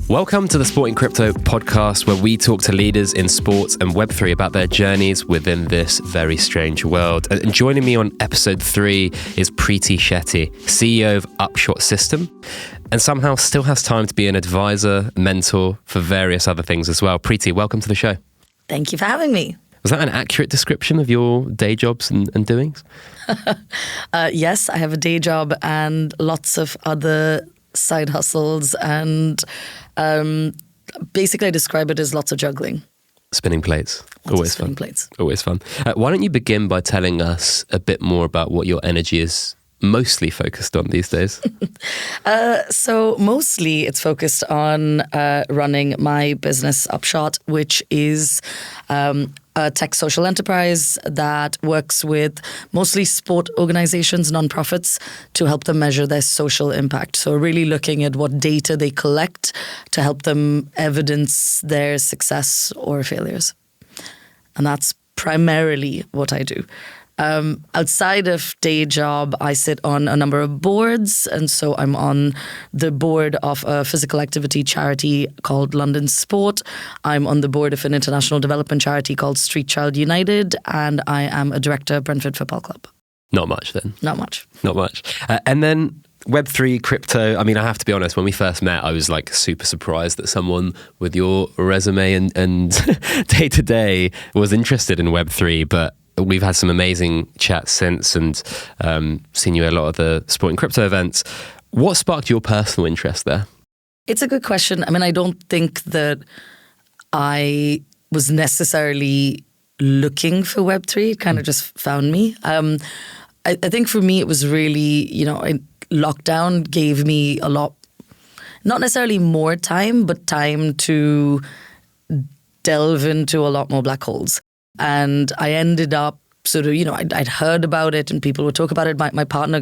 Welcome to the Sporting Crypto podcast, where we talk to leaders in sports and Web3 about their journeys within this very strange world. And joining me on episode 3 is Preeti Shetty, CEO of Upshot System, and somehow still has time to be an advisor, mentor for various other things as well. Preeti, welcome to the show. Thank you for having me. Was that an accurate description of your day jobs and doings? Yes, I have a day job and lots of other side hustles, and basically I describe it as lots of juggling. Spinning plates. Always fun. Plates. Always fun. Why don't you begin by telling us a bit more about what your energy is mostly focused on these days? So mostly it's focused on running my business Upshot, which is a tech social enterprise that works with mostly sport organizations, nonprofits, to help them measure their social impact. So really looking at what data they collect to help them evidence their success or failures. And that's primarily what I do. Outside of day job, I sit on a number of boards, and so I'm on the board of a physical activity charity called London Sport. I'm on the board of an international development charity called Street Child United, and I am a director of Brentford Football Club. Not much then. Not much. Not much. And then Web3, crypto. I mean, I have to be honest, when we first met, I was like super surprised that someone with your resume and day to day was interested in Web3, but we've had some amazing chats since, and seen you at a lot of the sporting crypto events. What sparked your personal interest there? It's a good question. I mean, I don't think that I was necessarily looking for Web3. It kind of just found me. I think for me, it was really, lockdown gave me a lot, not necessarily more time, but time to delve into a lot more black holes. And I ended up sort of, I'd heard about it and people would talk about it. My partner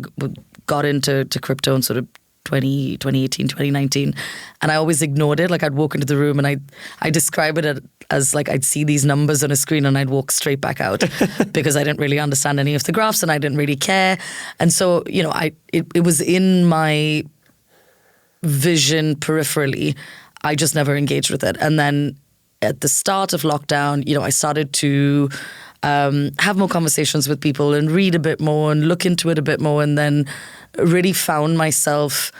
got into crypto in sort of 2018, 2019. And I always ignored it. Like I'd walk into the room and I describe it as like I'd see these numbers on a screen and I'd walk straight back out because I didn't really understand any of the graphs and I didn't really care. And so, it was in my vision peripherally. I just never engaged with it. And then at the start of lockdown, I started to have more conversations with people and read a bit more and look into it a bit more, and then really found myself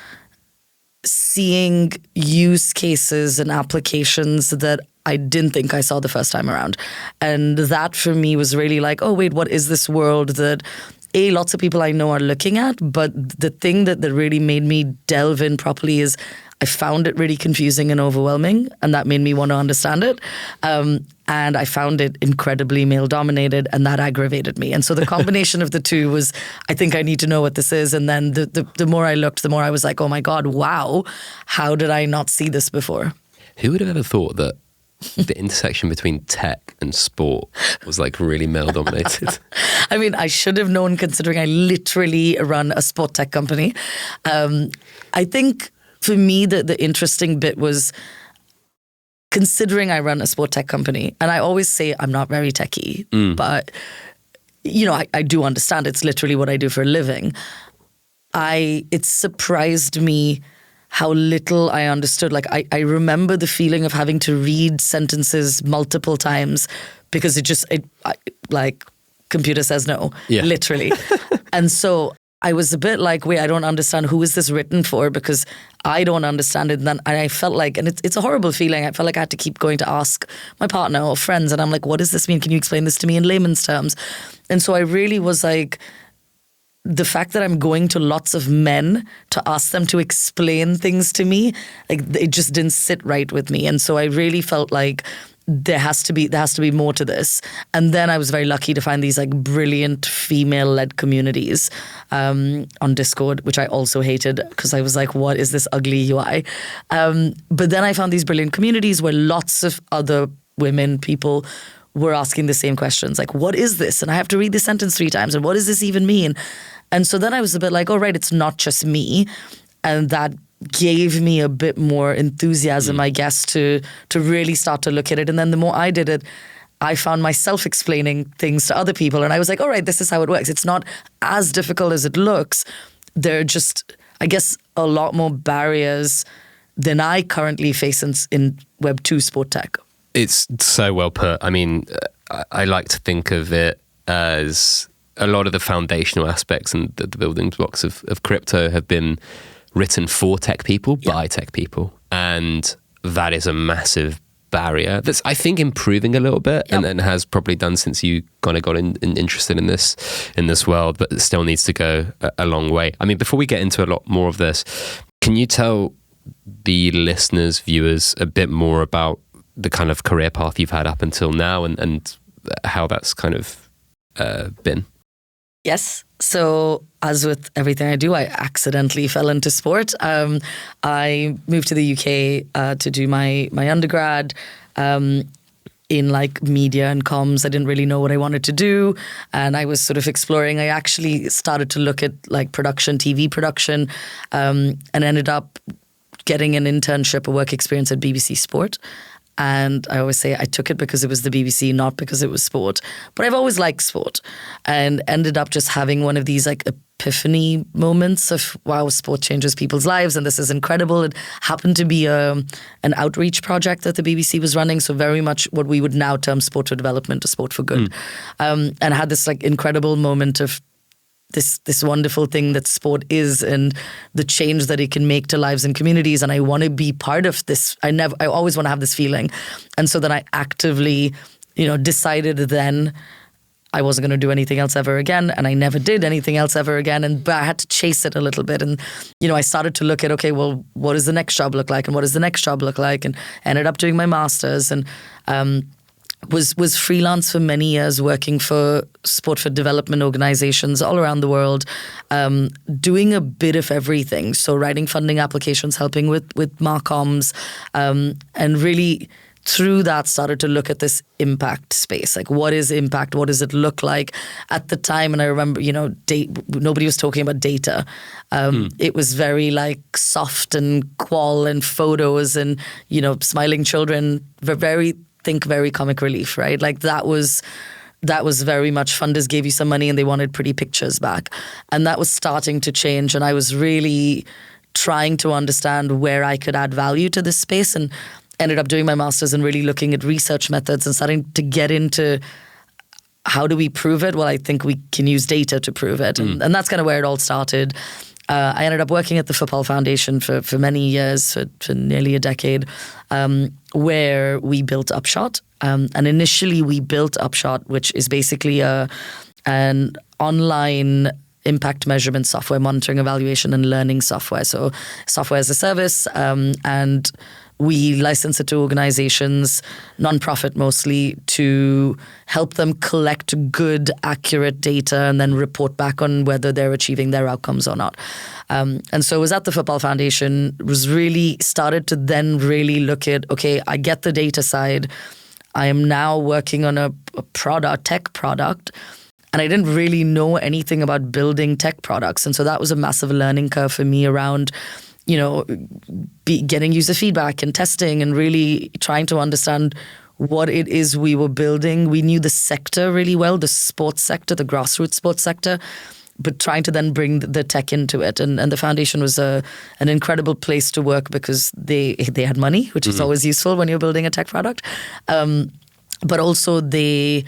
seeing use cases and applications that I didn't think I saw the first time around. And that for me was really like, oh, wait, what is this world that lots of people I know are looking at? But the thing that really made me delve in properly is I found it really confusing and overwhelming, and that made me want to understand it. And I found it incredibly male-dominated, and that aggravated me. And so the combination of the two was, I think I need to know what this is. And then the more I looked, the more I was like, oh my God, wow, how did I not see this before? Who would have ever thought that the intersection between tech and sport was like really male-dominated? I mean, I should have known, considering I literally run a sport tech company. I think for me, the interesting bit was considering I run a sport tech company, and I always say I'm not very techie, but, I do understand it's literally what I do for a living. It surprised me how little I understood. Like, I remember the feeling of having to read sentences multiple times because computer says no, literally. And so I was a bit like, wait, I don't understand, who is this written for? Because I don't understand it. And then I felt like, and it's a horrible feeling, I felt like I had to keep going to ask my partner or friends. And I'm like, what does this mean? Can you explain this to me in layman's terms? And so I really was like, the fact that I'm going to lots of men to ask them to explain things to me, like it just didn't sit right with me. And so I really felt like there has to be more to this. And then I was very lucky to find these like brilliant female-led communities on Discord, which I also hated because I was like, what is this ugly UI? But then I found these brilliant communities where lots of other women, people were asking the same questions, like, what is this? And I have to read this sentence 3 times, and what does this even mean? And so then I was a bit like, oh, right, it's not just me. And that gave me a bit more enthusiasm, I guess, to really start to look at it. And then the more I did it, I found myself explaining things to other people. And I was like, all right, this is how it works. It's not as difficult as it looks. There are just, I guess, a lot more barriers than I currently face in Web 2 sport tech. It's so well put. I mean, I like to think of it as a lot of the foundational aspects and the building blocks of crypto have been written for tech people, by tech people. And that is a massive barrier that's, I think, improving a little bit and has probably done since you kind of got interested in this world, but it still needs to go a long way. I mean, before we get into a lot more of this, can you tell the listeners, viewers, a bit more about the kind of career path you've had up until now and how that's kind of been? Yes. So as with everything I do, I accidentally fell into sport. I moved to the UK to do my undergrad in like media and comms. I didn't really know what I wanted to do. And I was sort of exploring. I actually started to look at like production, TV production, and ended up getting an internship, a work experience at BBC Sport. And I always say I took it because it was the BBC, not because it was sport. But I've always liked sport and ended up just having one of these like epiphany moments of, wow, sport changes people's lives and this is incredible. It happened to be an outreach project that the BBC was running. So very much what we would now term sport for development or sport for good. And I had this like incredible moment of this wonderful thing that sport is and the change that it can make to lives and communities. And I want to be part of this. I always want to have this feeling. And so then I actively, decided then I wasn't going to do anything else ever again. And I never did anything else ever again. But I had to chase it a little bit. And, I started to look at, okay, well, what does the next job look like? And what does the next job look like? And ended up doing my master's and, was freelance for many years working for sport for development organizations all around the world, doing a bit of everything. So writing funding applications, helping with Marcoms, and really through that started to look at this impact space. Like, what is impact? What does it look like? At the time, and I remember, nobody was talking about data. It was very like soft and qual and photos and, smiling children, very comic relief, right? Like that was very much funders gave you some money and they wanted pretty pictures back. And that was starting to change. And I was really trying to understand where I could add value to this space and ended up doing my master's and really looking at research methods and starting to get into how do we prove it? Well, I think we can use data to prove it. And that's kind of where it all started. I ended up working at the Football Foundation for many years, for nearly a decade, where we built Upshot. And initially we built Upshot, which is basically an online impact measurement software, monitoring, evaluation, and learning software. So software as a service, and we license it to organizations, nonprofit mostly, to help them collect good, accurate data and then report back on whether they're achieving their outcomes or not. And so I was at the Football Foundation, started to then really look at, okay, I get the data side. I am now working on a tech product, and I didn't really know anything about building tech products. And so that was a massive learning curve for me around getting user feedback and testing and really trying to understand what it is we were building. We knew the sector really well, the sports sector, the grassroots sports sector, but trying to then bring the tech into it. And the foundation was an incredible place to work because they had money, which is always useful when you're building a tech product. But also they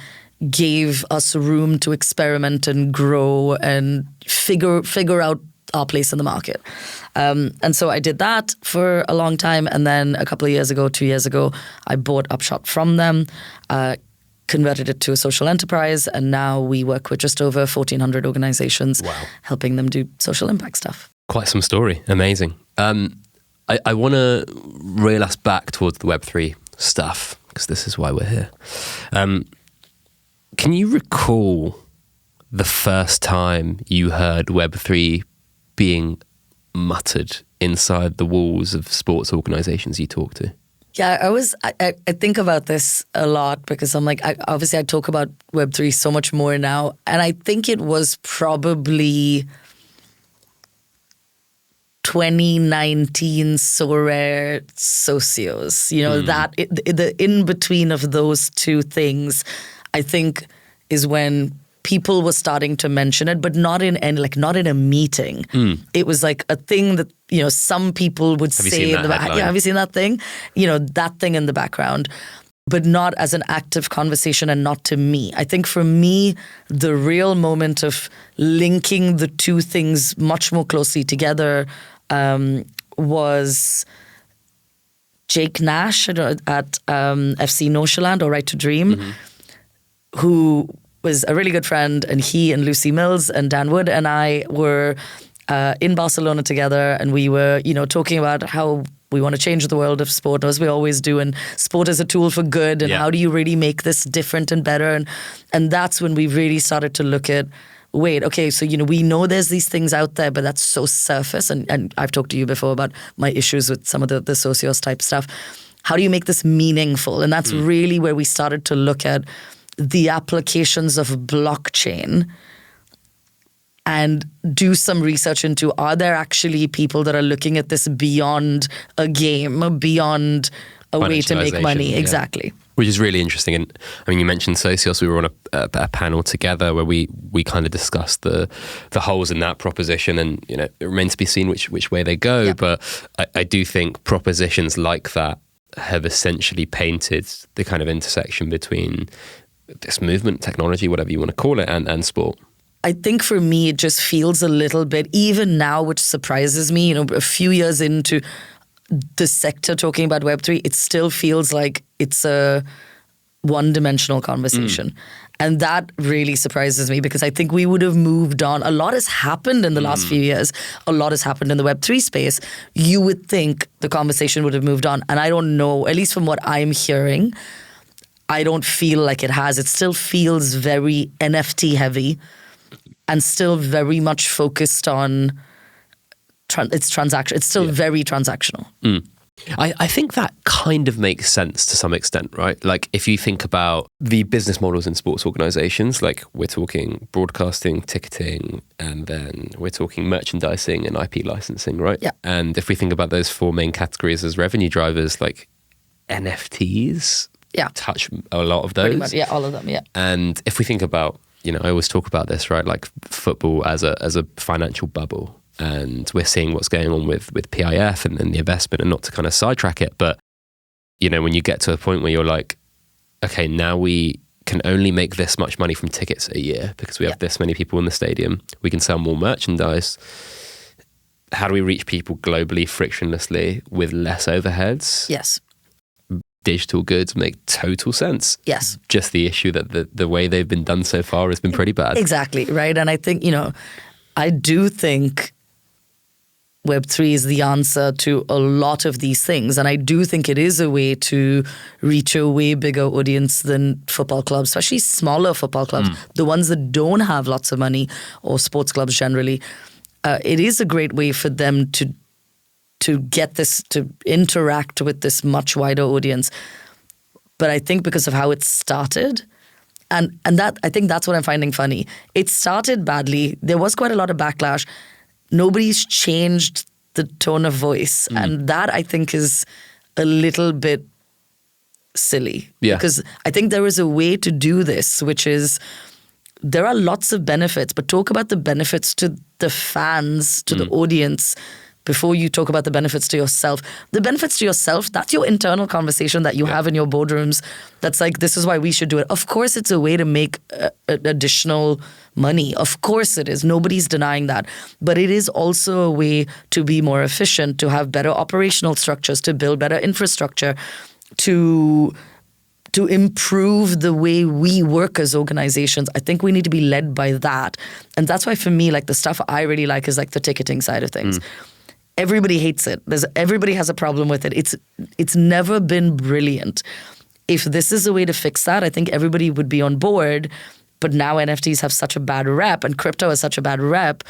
gave us room to experiment and grow and figure out our place in the market. And so I did that for a long time. And then a couple of 2 years ago, I bought Upshot from them, converted it to a social enterprise. And now we work with just over 1,400 organizations, helping them do social impact stuff. Quite some story. Amazing. I want to reel us back towards the Web3 stuff, because this is why we're here. Can you recall the first time you heard Web3 being muttered inside the walls of sports organizations you talk to? Yeah, I think about this a lot because I'm like, obviously I talk about Web3 so much more now. And I think it was probably 2019 Sorare Socios, that the in between of those two things, I think is when people were starting to mention it, but not in a meeting. It was like a thing that, some people would say in the back. Yeah, have you seen that thing? That thing in the background, but not as an active conversation and not to me. I think for me, the real moment of linking the two things much more closely together was Jake Nash at FC Norshaland or Right to Dream, who was a really good friend, and he and Lucy Mills and Dan Wood and I were in Barcelona together, and we were, talking about how we want to change the world of sport, as we always do, and sport as a tool for good, and how do you really make this different and better, and that's when we really started to look at, wait, okay, so we know there's these things out there, but that's so surface, and I've talked to you before about my issues with some of the socios type stuff. How do you make this meaningful? And that's really where we started to look at the applications of blockchain and do some research into, are there actually people that are looking at this beyond a game, beyond a way to make money? Yeah. Exactly. Which is really interesting. And I mean, you mentioned socios. We were on a panel together where we kind of discussed the holes in that proposition, and it remains to be seen which way they go. Yep. But I do think propositions like that have essentially painted the kind of intersection between this movement, technology, whatever you want to call it, and sport. I think for me, it just feels a little bit, even now, which surprises me, a few years into the sector talking about Web3, it still feels like it's a one-dimensional conversation. And that really surprises me, because I think we would have moved on. A lot has happened in the last few years. A lot has happened in the Web3 space. You would think the conversation would have moved on. And I don't know, at least from what I'm hearing, I don't feel like it has. It still feels very NFT heavy and still very much focused on its transaction. It's still very transactional. I think that kind of makes sense to some extent, right? Like if you think about the business models in sports organizations, like we're talking broadcasting, ticketing, and then we're talking merchandising and IP licensing, right? Yeah. And if we think about those four main categories as revenue drivers, like NFTs touch a lot of those. Pretty much, all of them, And if we think about, I always talk about this, right? Like football as a financial bubble. And we're seeing what's going on with PIF and the investment, and not to kind of sidetrack it, but when you get to a point where you're like, okay, now we can only make this much money from tickets a year because we have this many people in the stadium. We can sell more merchandise. How do we reach people globally, frictionlessly, with less overheads? Yes. Digital goods make total sense. Yes. Just the issue that the way they've been done so far has been pretty bad. Exactly, right? And I think, I do think Web3 is the answer to a lot of these things. And I do think it is a way to reach a way bigger audience than football clubs, especially smaller football clubs, the ones that don't have lots of money, or sports clubs generally. It is a great way for them to get this, to interact with this much wider audience. But I think because of how it started, and that, I think that's what I'm finding funny. It started badly. There was quite a lot of backlash. Nobody's changed the tone of voice. And that, I think, is a little bit silly. Yeah. Because I think there is a way to do this, which is, there are lots of benefits, but talk about the benefits to the fans, to the audience, before you talk about the benefits to yourself. The benefits to yourself, that's your internal conversation that you have in your boardrooms. That's like, this is why we should do it. Of course, it's a way to make additional money. Of course it is. Nobody's denying that. But it is also a way to be more efficient, to have better operational structures, to build better infrastructure, to improve the way we work as organizations. I think we need to be led by that. And that's why for me, like the stuff I really like is like the ticketing side of things. Everybody hates it. Everybody has a problem with it. It's never been brilliant. If this is a way to fix that, I think everybody would be on board. But now NFTs have such a bad rep and crypto has such a bad rep.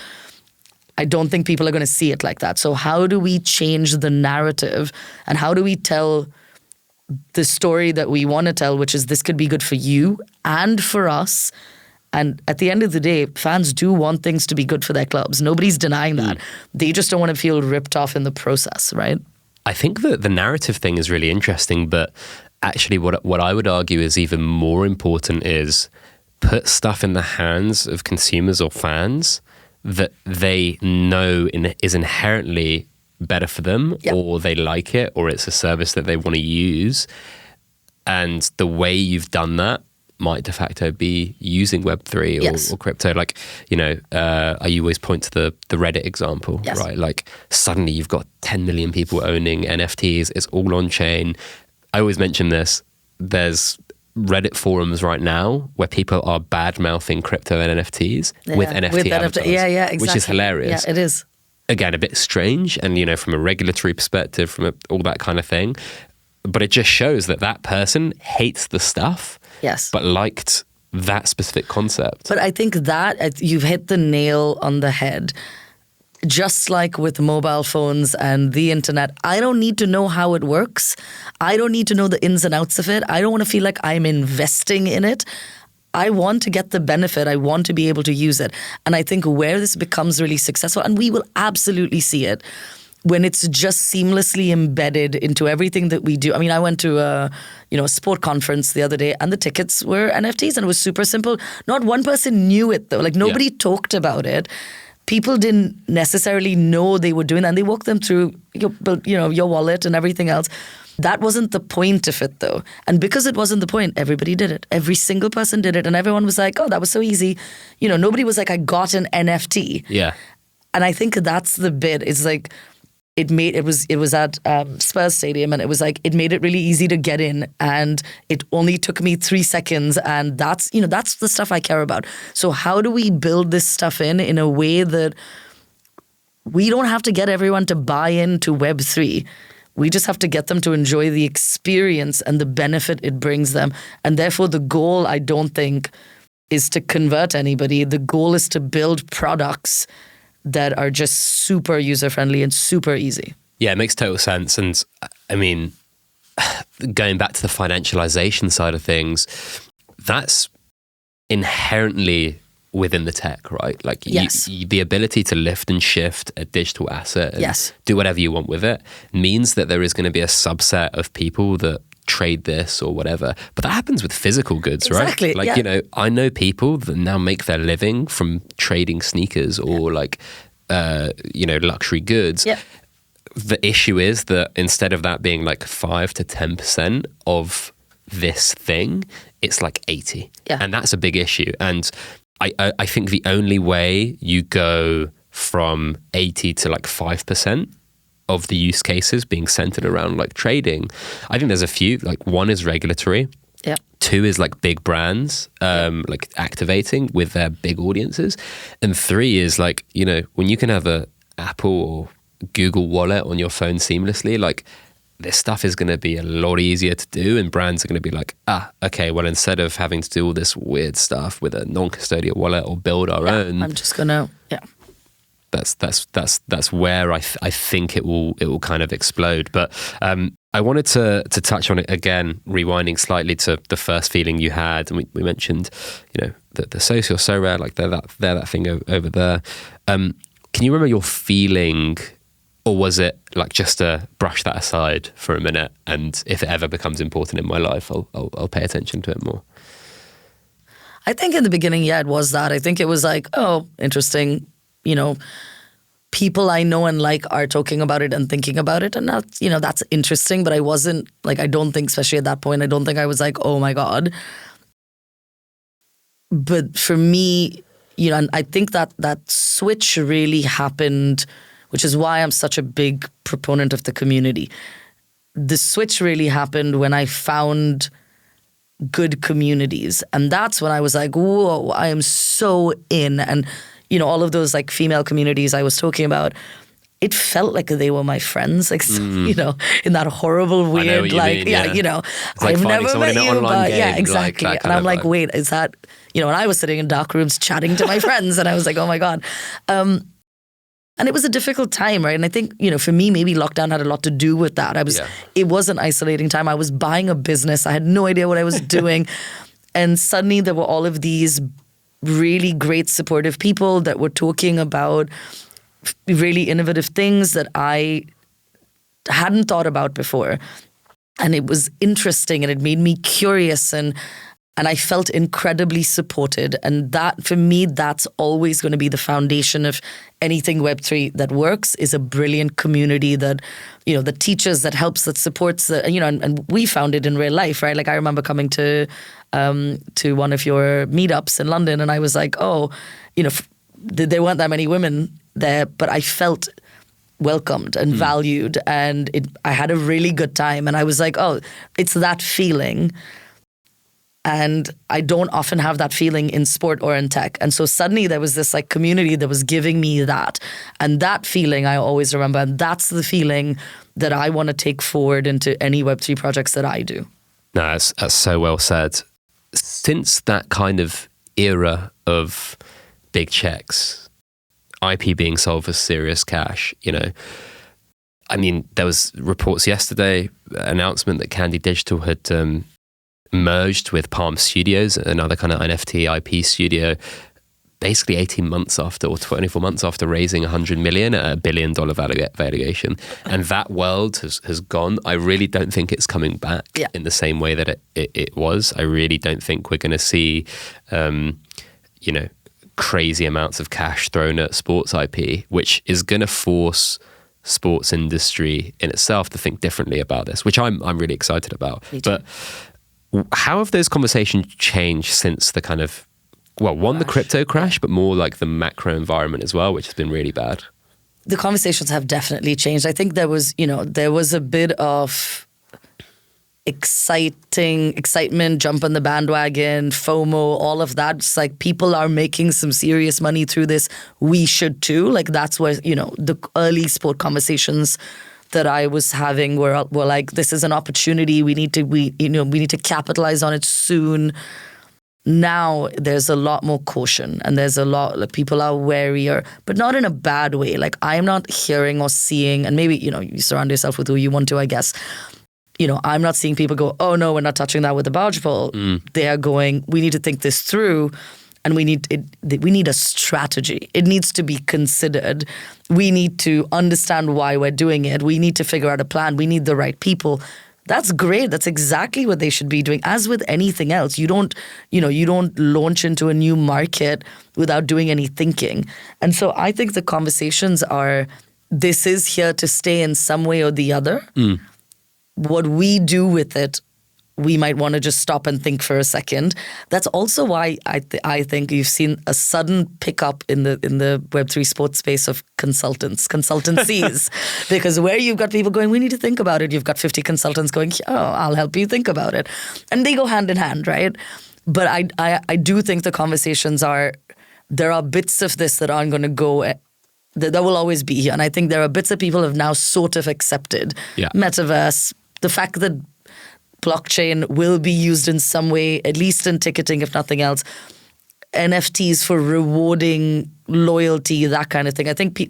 I don't think people are going to see it like that. So how do we change the narrative, and how do we tell the story that we want to tell, which is this could be good for you and for us. And at the end of the day, fans do want things to be good for their clubs. Nobody's denying that. They just don't want to feel ripped off in the process, right? I think that the narrative thing is really interesting, but actually what I would argue is even more important is put stuff in the hands of consumers or fans that they know is inherently better for them, or they like it, or it's a service that they want to use. And the way you've done that might de facto be using Web3 or crypto. Like, I always point to the Reddit example, right? Like suddenly you've got 10 million people owning NFTs. It's all on chain. I always mention this. There's Reddit forums right now where people are bad-mouthing crypto and NFTs with NFT avatars, exactly. which is hilarious. Yeah, it is. Again, a bit strange, and from a regulatory perspective, from all that kind of thing. But it just shows that person hates the stuff, but liked that specific concept. But I think that you've hit the nail on the head. Just like with mobile phones and the internet, I don't need to know how it works. I don't need to know the ins and outs of it. I don't want to feel like I'm investing in it. I want to get the benefit. I want to be able to use it. And I think where this becomes really successful, and we will absolutely see it, when it's just seamlessly embedded into everything that we do. I mean, I went to a sport conference the other day, and the tickets were NFTs, and it was super simple. Not one person knew it though. Like nobody talked about it. People didn't necessarily know they were doing that, and they walked them through your wallet and everything else. That wasn't the point of it though. And because it wasn't the point, everybody did it. Every single person did it, and everyone was like, oh, that was so easy. Nobody was like, I got an NFT. Yeah. And I think that's the bit. It's like, it was at Spurs Stadium, and it was like it made it really easy to get in, and it only took me 3 seconds, and that's the stuff I care about. So how do we build this stuff in a way that we don't have to get everyone to buy into Web3? We just have to get them to enjoy the experience and the benefit it brings them. And therefore the goal, I don't think, is to convert anybody. The goal is to build products that are just super user-friendly and super easy. Yeah, it makes total sense. And I mean, going back to the financialization side of things, that's inherently within the tech, right? Like the ability to lift and shift a digital asset and do whatever you want with it means that there is going to be a subset of people that trade this or whatever. But that happens with physical goods, right? Exactly. Like, I know people that now make their living from trading sneakers or luxury goods. Yeah. The issue is that instead of that being like 5 to 10% of this thing, it's like 80. Yeah. And that's a big issue. And I think the only way you go from 80 to like 5% of the use cases being centered around like trading, I think there's a few. Like one is regulatory. Yeah. 2 is like big brands, like activating with their big audiences. And 3 is like, when you can have a Apple or Google wallet on your phone seamlessly, like this stuff is going to be a lot easier to do, and brands are going to be like, okay, well, instead of having to do all this weird stuff with a non-custodial wallet or build our own, I'm just gonna, That's where I think it will kind of explode. But I wanted to touch on it again, rewinding slightly to the first feeling you had, and we mentioned, the social so rare, like they're that thing over there. Can you remember your feeling, or was it like just to brush that aside for a minute, and if it ever becomes important in my life, I'll pay attention to it more? I think in the beginning, it was that. I think it was like, oh, interesting. People I know and like are talking about it and thinking about it, and that's interesting. But I wasn't like, I don't think, especially at that point, I don't think I was like, oh my God. But for me, and I think that switch really happened, which is why I'm such a big proponent of the community. The switch really happened when I found good communities. And that's when I was like, whoa, I am so in. And all of those like female communities I was talking about, it felt like they were my friends, like, in that horrible, weird, like, I've never met you, but exactly. Like and I'm like, wait, is that, and I was sitting in dark rooms chatting to my friends, and I was like, oh my God. And it was a difficult time, right? And I think, for me, maybe lockdown had a lot to do with that. It was an isolating time. I was buying a business. I had no idea what I was doing. And suddenly there were all of these really great supportive people that were talking about really innovative things that I hadn't thought about before. And it was interesting, and it made me curious. And And I felt incredibly supported. And that, for me, that's always going to be the foundation of anything Web3 that works, is a brilliant community that, that teaches, that helps, that supports, and we found it in real life, right? Like I remember coming to one of your meetups in London, and I was like, there weren't that many women there, but I felt welcomed and valued, and I had a really good time. And I was like, it's that feeling. And I don't often have that feeling in sport or in tech. And so suddenly there was this like community that was giving me that. And that feeling I always remember. And that's the feeling that I want to take forward into any Web3 projects that I do. No, that's so well said. Since that kind of era of big checks, IP being sold for serious cash, I mean, there was reports yesterday, announcement that Candy Digital had merged with Palm Studios, another kind of NFT IP studio, basically 18 months after, or 24 months after raising 100 million at $1 billion valuation. And that world has gone. I really don't think it's coming back in the same way that it was. I really don't think we're going to see, crazy amounts of cash thrown at sports IP, which is going to force sports industry in itself to think differently about this, which I'm really excited about. But how have those conversations changed since the kind of, the crypto crash, but more like the macro environment as well, which has been really bad? The conversations have definitely changed. I think there was a bit of excitement, jump on the bandwagon, FOMO, all of that. It's like people are making some serious money through this. We should too. Like that's where, the early sport conversations that I was having were like, this is an opportunity. We need to capitalize on it soon. Now there's a lot more caution, and there's a lot, like, people are warier, but not in a bad way. Like I'm not hearing or seeing, and maybe, you surround yourself with who you want to, I guess. I'm not seeing people go, oh no, we're not touching that with a barge pole. They are going, we need to think this through. And we need a strategy. It needs to be considered. We need to understand why we're doing it. We need to figure out a plan. We need the right people. That's great. That's exactly what they should be doing. As with anything else, you don't launch into a new market without doing any thinking. And so I think the conversations are, this is here to stay in some way or the other. What we do with it, we might want to just stop and think for a second. That's also why I think you've seen a sudden pickup in the Web3 sports space of consultancies. Because where you've got people going, we need to think about it. You've got 50 consultants going, I'll help you think about it. And they go hand in hand, right? But I do think the conversations there are bits of this that aren't going to go, that will always be here. And I think there are bits that people have now sort of accepted. Metaverse, the fact that blockchain will be used in some way, at least in ticketing, if nothing else. NFTs for rewarding loyalty, that kind of thing. I think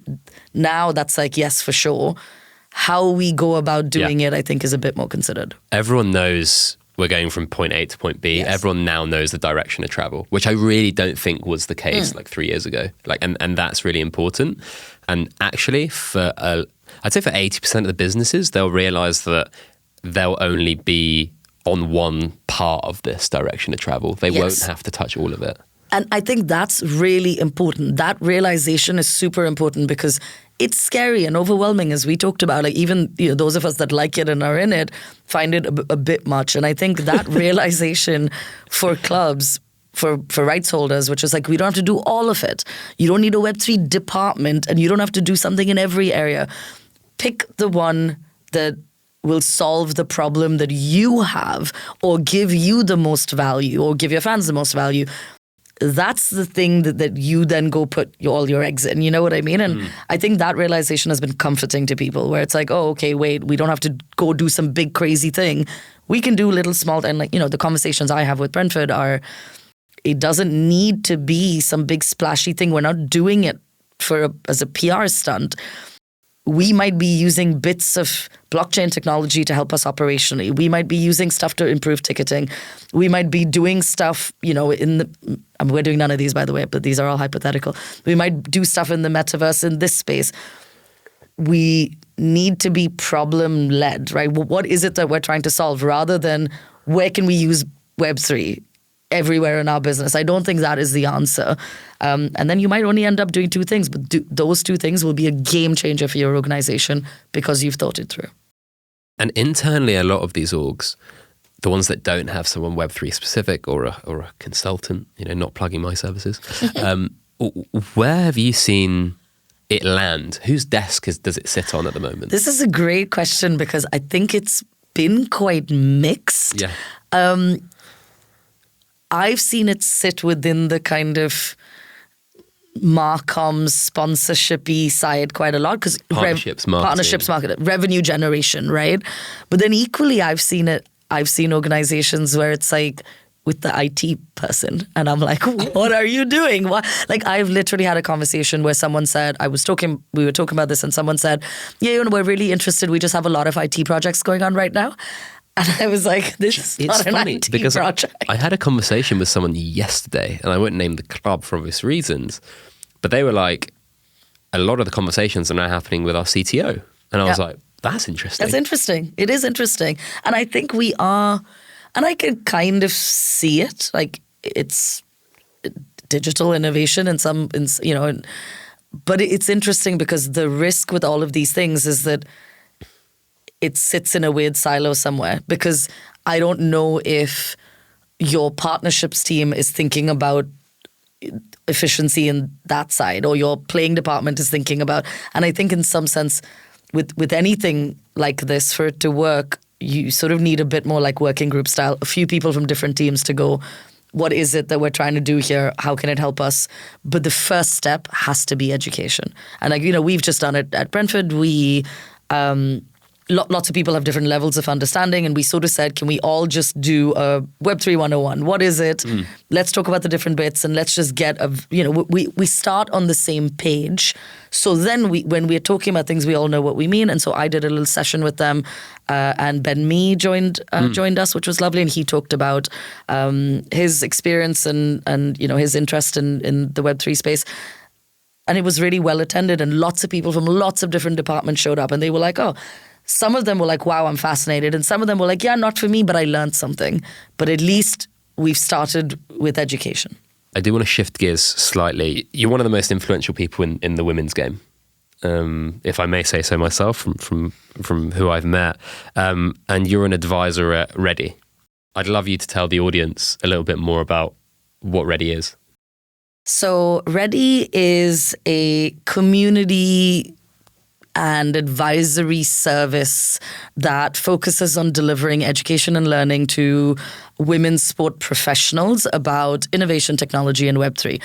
now that's like, yes, for sure. How we go about doing it, I think, is a bit more considered. Everyone knows we're going from point A to point B. Yes. Everyone now knows the direction of travel, which I really don't think was the case like 3 years ago. And that's really important. And actually, I'd say for 80% of the businesses, they'll realize that they'll only be on one part of this direction of travel. They won't have to touch all of it. And I think that's really important. That realization is super important because it's scary and overwhelming, as we talked about. Like even those of us that like it and are in it find it a bit much. And I think that realization for clubs, for rights holders, which is like, we don't have to do all of it. You don't need a Web3 department, and you don't have to do something in every area. Pick the one that will solve the problem that you have, or give you the most value, or give your fans the most value. That's the thing that you then go put all your eggs in. You know what I mean? And I think that realization has been comforting to people, where it's like, oh, okay, wait, we don't have to go do some big crazy thing. We can do little small, and the conversations I have with Brentford are, it doesn't need to be some big splashy thing. We're not doing it as a PR stunt. We might be using bits of blockchain technology to help us operationally. We might be using stuff to improve ticketing. We might be doing stuff, we're doing none of these, by the way, but these are all hypothetical. We might do stuff in the metaverse in this space. We need to be problem-led, right? What is it that we're trying to solve, rather than where can we use Web3? everywhere in our business. I don't think that is the answer. And then you might only end up doing two things, but those two things will be a game changer for your organization because you've thought it through. And internally, a lot of these orgs, the ones that don't have someone Web3 specific or a consultant, not plugging my services, where have you seen it land? Whose desk does it sit on at the moment? This is a great question because I think it's been quite mixed. Yeah. I've seen it sit within the kind of Marcom's sponsorship-y side quite a lot because partnerships market, revenue generation, right? But then equally, I've seen organizations where it's like with the IT person, and I'm like, what are you doing? What? Like, I've literally had a conversation where someone said, we were talking about this, and someone said, yeah, we're really interested. We just have a lot of IT projects going on right now. And I was like, this is not an IT because project. I had a conversation with someone yesterday, and I won't name the club for obvious reasons, but they were like, a lot of the conversations are now happening with our CTO. And I was like, that's interesting. That's interesting. It is interesting. And I think we are, and I can kind of see it, like it's digital innovation in some, but it's interesting because the risk with all of these things is that it sits in a weird silo somewhere, because I don't know if your partnerships team is thinking about efficiency in that side, or your playing department is thinking about. And I think in some sense, with anything like this, for it to work, you sort of need a bit more like working group style, a few people from different teams to go, what is it that we're trying to do here? How can it help us? But the first step has to be education. And we've just done it at Brentford. We lots of people have different levels of understanding, and we sort of said, can we all just do a Web3 101? What is it? Let's talk about the different bits, and let's just get we start on the same page. So then when we're talking about things, we all know what we mean. And so I did a little session with them, and Ben Mee joined us, which was lovely. And he talked about his experience and his interest in the Web3 space. And it was really well attended, and lots of people from lots of different departments showed up, and they were like, oh, some of them were like, wow, I'm fascinated. And some of them were like, yeah, not for me, but I learned something. But at least we've started with education. I do want to shift gears slightly. You're one of the most influential people in the women's game, if I may say so myself, from who I've met. And you're an advisor at Ready. I'd love you to tell the audience a little bit more about what Ready is. So Ready is a community and advisory service that focuses on delivering education and learning to women's sport professionals about innovation, technology, and Web3.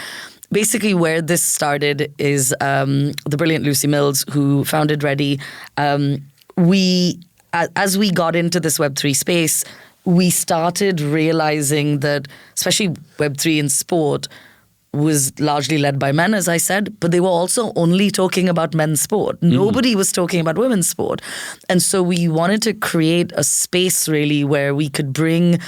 Basically, where this started is the brilliant Lucy Mills, who founded Ready. As we got into this Web3 space, we started realizing that, especially Web3 in sport, was largely led by men, as I said, but they were also only talking about men's sport. Nobody was talking about women's sport. And so we wanted to create a space really where we could bring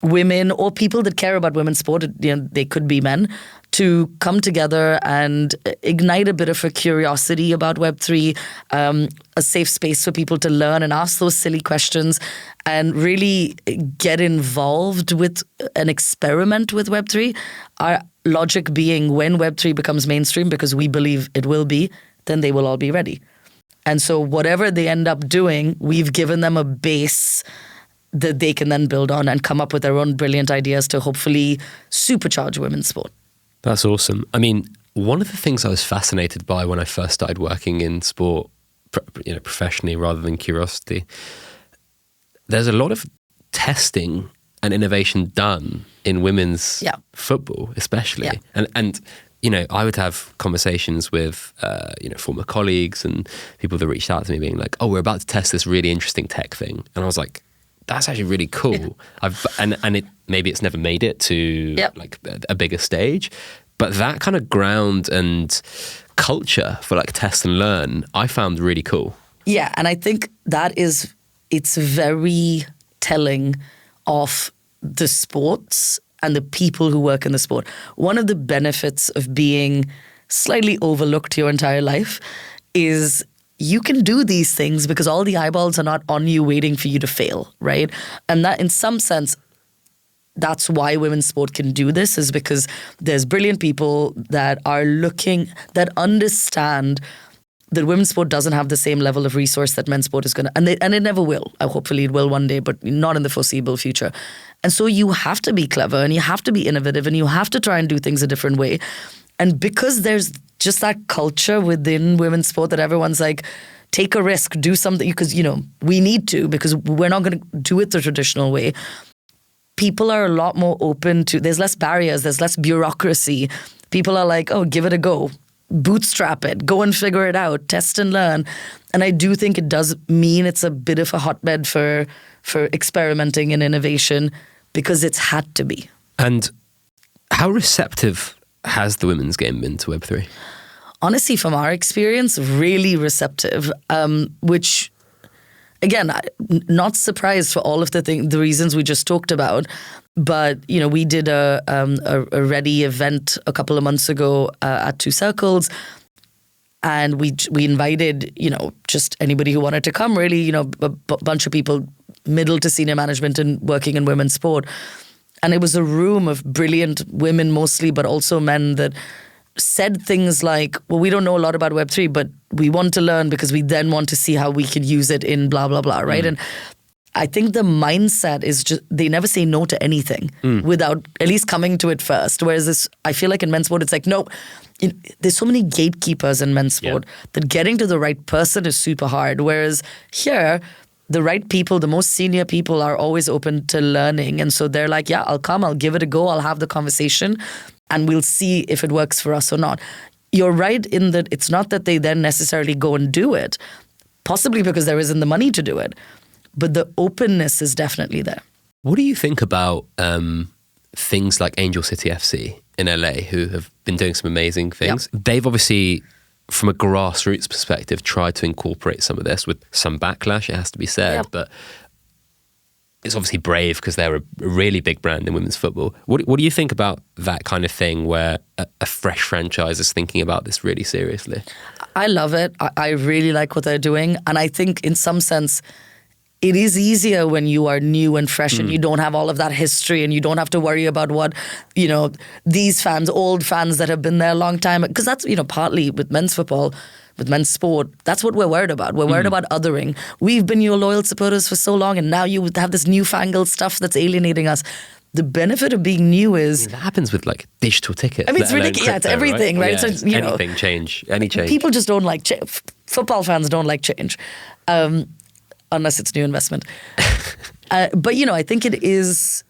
women or people that care about women's sport, they could be men, to come together and ignite a bit of a curiosity about Web3, a safe space for people to learn and ask those silly questions and really get involved with an experiment with Web3. Our logic being, when Web3 becomes mainstream, because we believe it will be, then they will all be ready. And so whatever they end up doing, we've given them a base that they can then build on and come up with their own brilliant ideas to hopefully supercharge women's sport. That's awesome. I mean, one of the things I was fascinated by when I first started working in sport, professionally rather than curiosity, there's a lot of testing and innovation done in women's football, especially. Yeah. And I would have conversations with, former colleagues and people that reached out to me being like, oh, we're about to test this really interesting tech thing. And I was like, that's actually really cool. Yeah. Maybe it's never made it to like a bigger stage, but that kind of ground and culture for like test and learn, I found really cool. Yeah, and I think it's very telling of the sports and the people who work in the sport. One of the benefits of being slightly overlooked your entire life is you can do these things because all the eyeballs are not on you waiting for you to fail, right? And that, in some sense, that's why women's sport can do this, is because there's brilliant people that are looking, that understand that women's sport doesn't have the same level of resource that men's sport is going to, and it never will. Hopefully it will one day, but not in the foreseeable future. And so you have to be clever and you have to be innovative and you have to try and do things a different way. And because there's just that culture within women's sport that everyone's like, take a risk, do something, because, you know, we need to, because we're not going to do it the traditional way. People are a lot more open to, there's less barriers, there's less bureaucracy. People are like, oh, give it a go. Bootstrap it, go and figure it out, test and learn. And I do think it does mean it's a bit of a hotbed for experimenting and innovation, because it's had to be. And how receptive has the women's game been to Web3? Honestly, from our experience, really receptive, which, again, not surprised for all of the reasons we just talked about. But, you know, we did a Ready event a couple of months ago at Two Circles, and we invited, you know, just anybody who wanted to come, really, you know, a bunch of people, middle to senior management and working in women's sport. And it was a room of brilliant women mostly, but also men that said things like, well, we don't know a lot about Web3, but we want to learn because we then want to see how we could use it in blah, blah, blah, right? And I think the mindset is just, they never say no to anything without at least coming to it first. Whereas this, I feel like in men's sport, it's like, no, there's so many gatekeepers in men's sport that getting to the right person is super hard. Whereas here, the right people, the most senior people are always open to learning. And so they're like, yeah, I'll come, I'll give it a go, I'll have the conversation, and we'll see if it works for us or not. You're right in that it's not that they then necessarily go and do it, possibly because there isn't the money to do it. But the openness is definitely there. What do you think about things like Angel City FC in LA, who have been doing some amazing things? Yep. They've obviously, from a grassroots perspective, tried to incorporate some of this with some backlash, it has to be said. Yep. But it's obviously brave because they're a really big brand in women's football. What do you think about that kind of thing where a fresh franchise is thinking about this really seriously? I love it. I really like what they're doing. And I think in some sense, it is easier when you are new and fresh and you don't have all of that history and you don't have to worry about what, you know, these fans, old fans that have been there a long time. Because that's, you know, partly with men's football, with men's sport, that's what we're worried about. We're worried about othering. We've been your loyal supporters for so long and now you have this newfangled stuff that's alienating us. The benefit of being new is... that happens with like digital tickets. I mean, it's ridiculous. Yeah, it's everything, right? Yeah, So, you anything, change, any change. People just don't like change. Football fans don't like change. Unless it's new investment. But, you know, I think it is,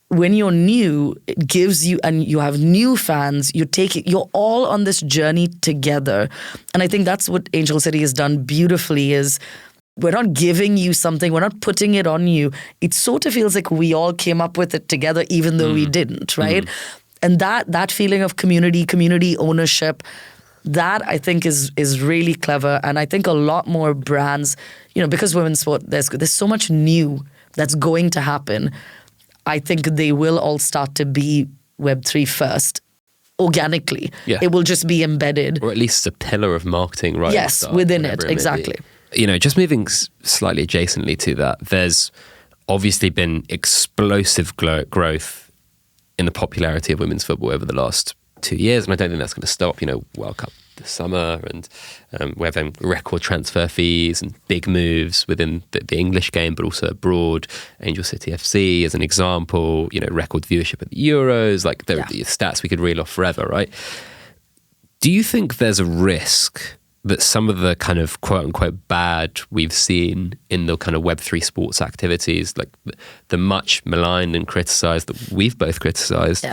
when you're new, it gives you, and you have new fans, you're all on this journey together. And I think that's what Angel City has done beautifully is, we're not giving you something, we're not putting it on you. It sort of feels like we all came up with it together, even though we didn't, right? And that feeling of community ownership, that I think is really clever. And I think a lot more brands, you know, because women's sport, there's so much new that's going to happen. I think they will all start to be Web3 first, organically. Yeah. It will just be embedded. Or at least a pillar of marketing, right? Yes, within it, exactly. You know, just moving slightly adjacently to that, there's obviously been explosive growth in the popularity of women's football over the last 2 years, and I don't think that's going to stop. You know, World Cup this summer, and we're having record transfer fees and big moves within the English game, but also abroad. Angel City FC, as an example, you know, record viewership at the Euros. Like, there are the stats we could reel off forever, right? Do you think there's a risk that some of the kind of quote unquote bad we've seen in the kind of Web3 sports activities, like the much maligned and criticized that we've both criticized,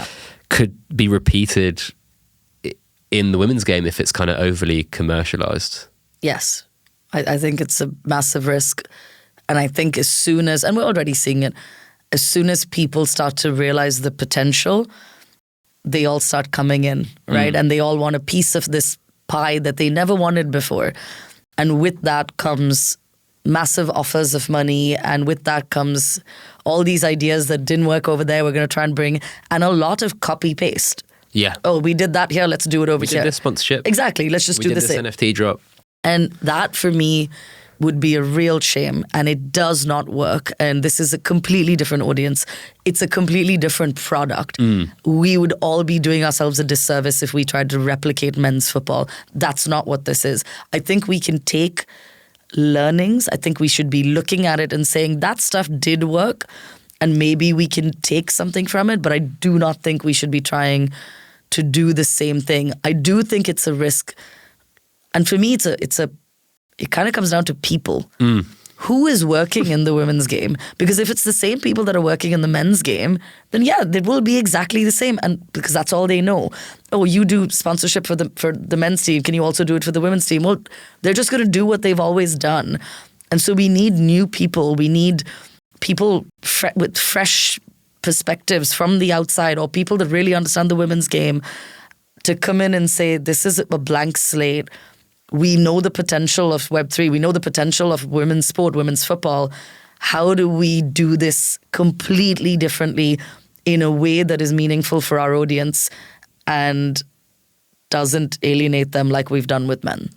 could be repeated in the women's game if it's kind of overly commercialized? Yes. I think it's a massive risk. And I think as soon as, and we're already seeing it, as soon as people start to realize the potential, they all start coming in, right? And they all want a piece of this pie that they never wanted before. And with that comes massive offers of money, and with that comes all these ideas that didn't work over there, we're going to try and bring, and a lot of copy paste. Yeah. Oh, we did that here, let's do it over here. We did this sponsorship. Exactly, let's just do the same. We did this NFT drop. And that for me would be a real shame, and it does not work. And this is a completely different audience. It's a completely different product. We would all be doing ourselves a disservice if we tried to replicate men's football. That's not what this is. I think we can take learnings. I think we should be looking at it and saying that stuff did work, and maybe we can take something from it. But I do not think we should be trying to do the same thing. I do think it's a risk. And for me, it kind of comes down to people. Who is working in the women's game? Because if it's the same people that are working in the men's game, then yeah, it will be exactly the same. And because that's all they know. Oh, you do sponsorship for the men's team. Can you also do it for the women's team? Well, they're just going to do what they've always done. And so we need new people. We need people with fresh perspectives from the outside, or people that really understand the women's game, to come in and say, this is a blank slate. We know the potential of Web3. We know the potential of women's sport, women's football. How do we do this completely differently in a way that is meaningful for our audience and doesn't alienate them like we've done with men?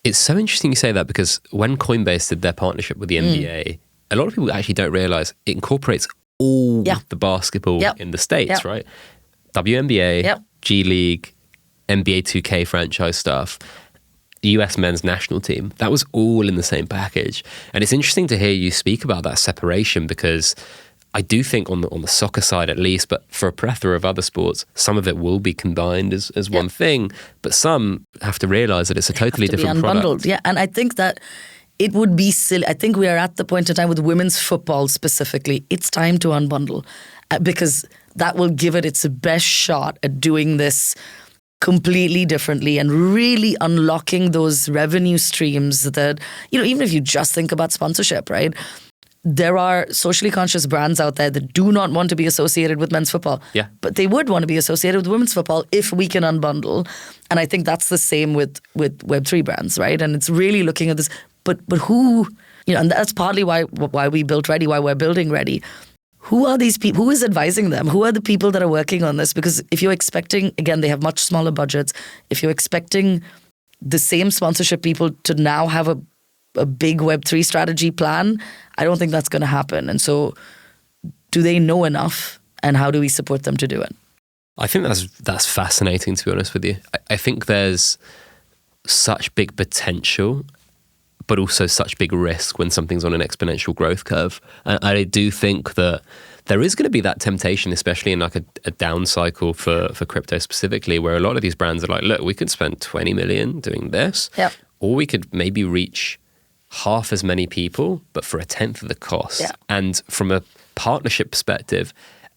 It's so interesting you say that, because when Coinbase did their partnership with the NBA, a lot of people actually don't realize it incorporates all the basketball in the States, right? WNBA, G League, NBA 2K franchise stuff, US men's national team. That was all in the same package. And it's interesting to hear you speak about that separation, because I do think on the soccer side at least, but for a plethora of other sports, some of it will be combined as one thing, but some have to realize that it's a totally different product. Yeah, and I think that it would be silly. I think we are at the point in time with women's football specifically. It's time to unbundle, because that will give it its best shot at doing this completely differently and really unlocking those revenue streams that, even if you just think about sponsorship, right? There are socially conscious brands out there that do not want to be associated with men's football. Yeah. But they would want to be associated with women's football if we can unbundle. And I think that's the same with Web3 brands, right? And it's really looking at this, but who, and that's partly why we built Ready, why we're building Ready. Who are these people? Who is advising them? Who are the people that are working on this? Because if you're expecting, again, they have much smaller budgets. If you're expecting the same sponsorship people to now have a big Web3 strategy plan, I don't think that's going to happen. And so do they know enough? And how do we support them to do it? I think that's fascinating, to be honest with you. I think there's such big potential, but also such big risk when something's on an exponential growth curve. And I do think that there is going to be that temptation, especially in like a down cycle for crypto specifically, where a lot of these brands are like, look, we could spend 20 million doing this, or we could maybe reach half as many people, but for a tenth of the cost. Yeah. And from a partnership perspective,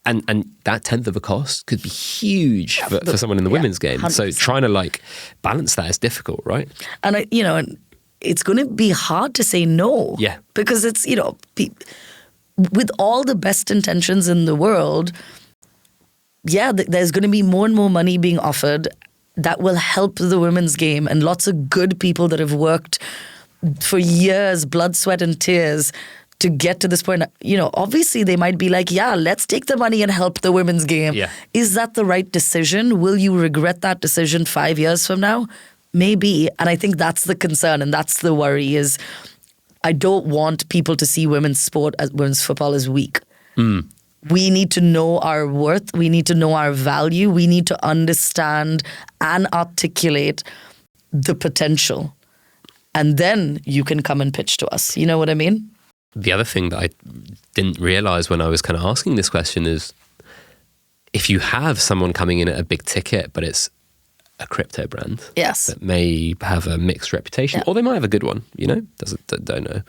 and that tenth of the cost could be huge for someone in the women's game. 100%. So trying to balance that is difficult, right? And and it's going to be hard to say no. Yeah. Because it's, with all the best intentions in the world, there's going to be more and more money being offered that will help the women's game, and lots of good people that have worked for years, blood, sweat and tears to get to this point. Obviously they might be like, let's take the money and help the women's game. Yeah. Is that the right decision? Will you regret that decision 5 years from now? Maybe. And I think that's the concern, and that's the worry, is I don't want people to see women's football as weak. We need to know our worth. We need to know our value. We need to understand and articulate the potential. And then you can come and pitch to us. You know what I mean? The other thing that I didn't realize when I was kind of asking this question is, if you have someone coming in at a big ticket, but it's a crypto brand that may have a mixed reputation, or they might have a good one, don't know.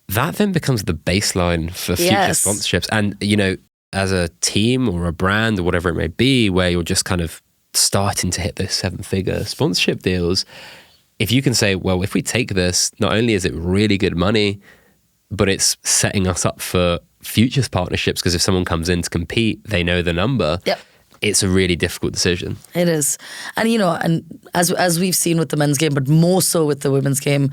That then becomes the baseline for future sponsorships. And, as a team or a brand or whatever it may be, where you're just kind of starting to hit those 7-figure sponsorship deals, if you can say, well, if we take this, not only is it really good money, but it's setting us up for futures partnerships, because if someone comes in to compete, they know the number. Yep. It's a really difficult decision. It is. And, and as we've seen with the men's game, but more so with the women's game,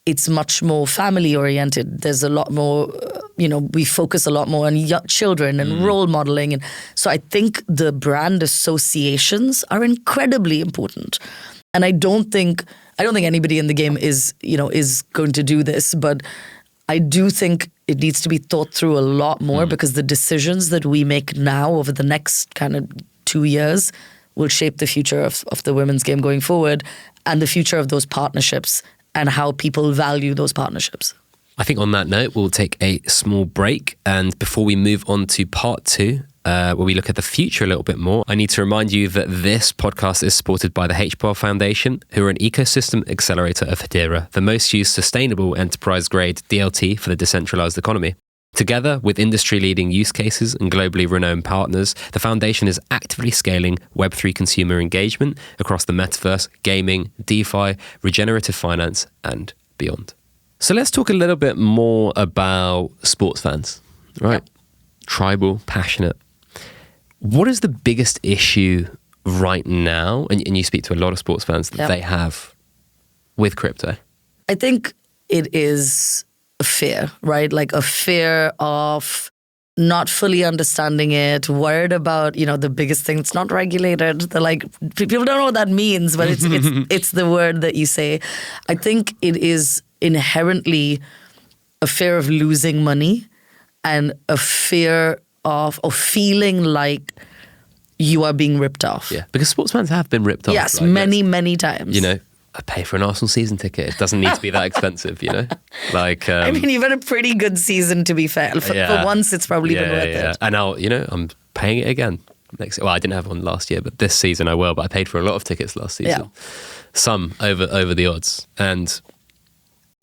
it's much more family oriented. There's a lot more, we focus a lot more on young children and role modeling. And so I think the brand associations are incredibly important. And I don't think I don't think anybody in the game is going to do this, but I do think it needs to be thought through a lot more because the decisions that we make now over the next kind of 2 years will shape the future of the women's game going forward and the future of those partnerships and how people value those partnerships. I think on that note, we'll take a small break. And before we move on to part 2, where we look at the future a little bit more, I need to remind you that this podcast is supported by the HPOL Foundation, who are an ecosystem accelerator of Hedera, the most used sustainable enterprise-grade DLT for the decentralized economy. Together with industry-leading use cases and globally renowned partners, the foundation is actively scaling Web3 consumer engagement across the metaverse, gaming, DeFi, regenerative finance, and beyond. So let's talk a little bit more about sports fans, right? Yep. Tribal, passionate. What is the biggest issue right now, and you speak to a lot of sports fans, that they have with crypto? I think it is a fear, right? Like a fear of not fully understanding it, worried about, the biggest thing. It's not regulated. They're like, people don't know what that means, but it's the word that you say. I think it is inherently a fear of losing money and a fear of feeling like you are being ripped off. Yeah, because sports fans have been ripped off. Yes, many times. I pay for an Arsenal season ticket. It doesn't need to be that expensive, Like, I mean, you've had a pretty good season, to be fair. For once, it's probably been worth it. And now, I'm paying it again next. Well, I didn't have one last year, but this season I will. But I paid for a lot of tickets last season. Yeah. Some over the odds, and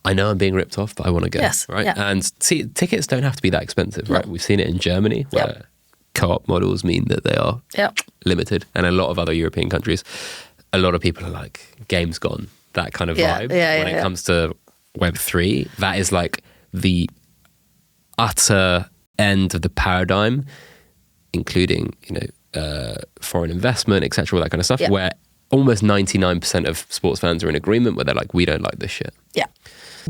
I know I'm being ripped off, but I want to go. Yes, right. Yeah. And see, tickets don't have to be that expensive, right? We've seen it in Germany, where co-op models mean that they are limited, and a lot of other European countries. A lot of people are like, game's gone, that kind of vibe. When it comes to Web3, that is like the utter end of the paradigm, including, foreign investment, etc., all that kind of stuff, where almost 99% of sports fans are in agreement where they're like, we don't like this shit. Yeah.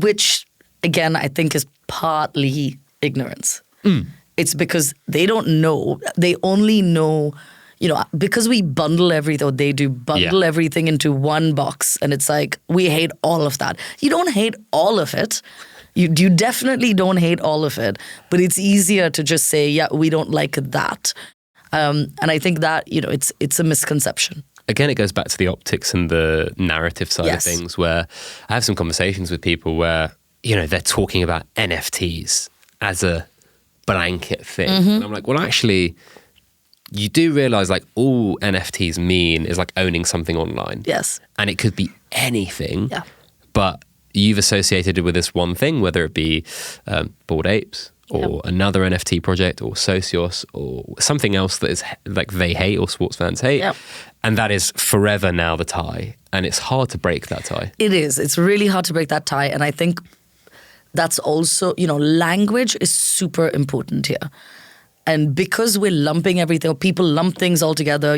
Which, again, I think is partly ignorance. It's because they don't know. They only know... because we bundle everything, or they do bundle everything into one box, and it's like, we hate all of that. You don't hate all of it. You definitely don't hate all of it, but it's easier to just say, we don't like that. And I think that, it's a misconception. Again, it goes back to the optics and the narrative side of things, where I have some conversations with people where, they're talking about NFTs as a blanket thing. And I'm like, well, actually... you do realize like all NFTs mean is like owning something online. Yes. And it could be anything, but you've associated it with this one thing, whether it be Bored Apes or another NFT project or Socios or something else that is like they hate or sports fans hate. And that is forever now the tie. And it's hard to break that tie. It is. It's really hard to break that tie. And I think that's also, language is super important here. And because we're lumping everything, or people lump things all together,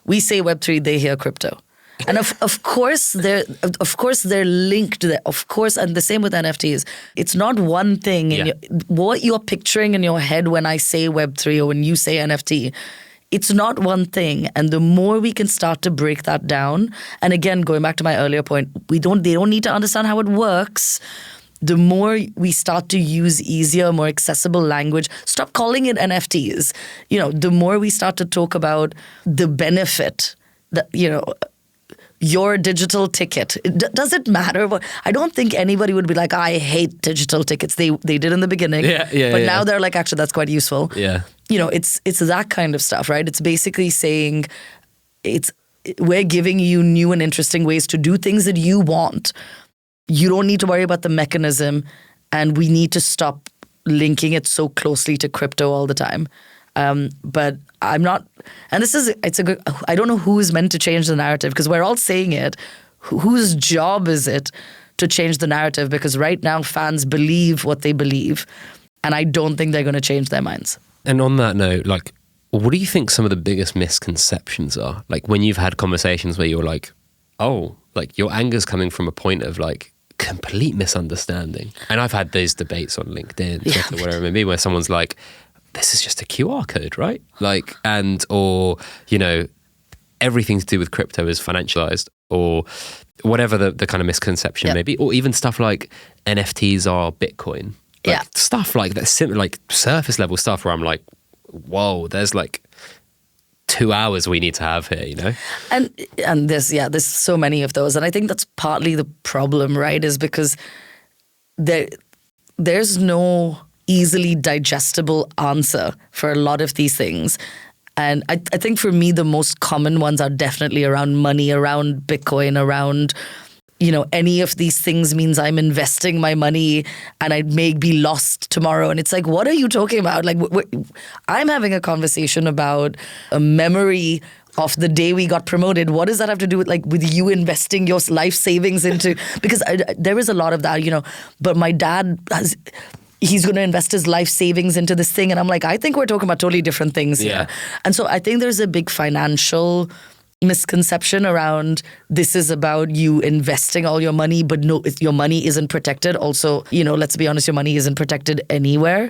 we say Web3, they hear crypto. And of course they're linked there. Of course, and the same with NFTs. It's not one thing. What you're picturing in your head when I say Web3 or when you say NFT, it's not one thing. And the more we can start to break that down, and again, going back to my earlier point, they don't need to understand how it works. The more we start to use easier, more accessible language, stop calling it NFTs. The more we start to talk about the benefit that, your digital ticket. Does it matter? I don't think anybody would be like, I hate digital tickets. They did in the beginning. But now they're like, actually, that's quite useful. Yeah. It's that kind of stuff, right? It's basically saying we're giving you new and interesting ways to do things that you want. You don't need to worry about the mechanism, and we need to stop linking it so closely to crypto all the time. But I'm not, and I don't know who is meant to change the narrative, because we're all saying it. Whose job is it to change the narrative? Because right now fans believe what they believe, and I don't think they're going to change their minds. And on that note, like, what do you think some of the biggest misconceptions are? Like when you've had conversations where you're like, oh, like your anger's coming from a point of like, complete misunderstanding. And I've had those debates on LinkedIn, Twitter, whatever it may be, where someone's like, this is just a QR code, right? Like, or everything to do with crypto is financialized. or whatever the kind of misconception may be, or even stuff like NFTs are Bitcoin. Stuff like that, like surface level stuff where I'm like, whoa, there's like 2 hours we need to have here, you know? And there's so many of those. And I think that's partly the problem, right? Is because there's no easily digestible answer for a lot of these things. And I think for me, the most common ones are definitely around money, around Bitcoin, around, you know, any of these things means I'm investing my money and I may be lost tomorrow. And it's like, what are you talking about? Like, I'm having a conversation about a memory of the day we got promoted. What does that have to do with you investing your life savings into? Because there is a lot of that, you know. But my dad he's going to invest his life savings into this thing. And I'm like, I think we're talking about totally different things here. And so I think there's a big financial misconception around this is about you investing all your money, but no, if your money isn't protected. Also, you know, let's be honest, your money isn't protected anywhere.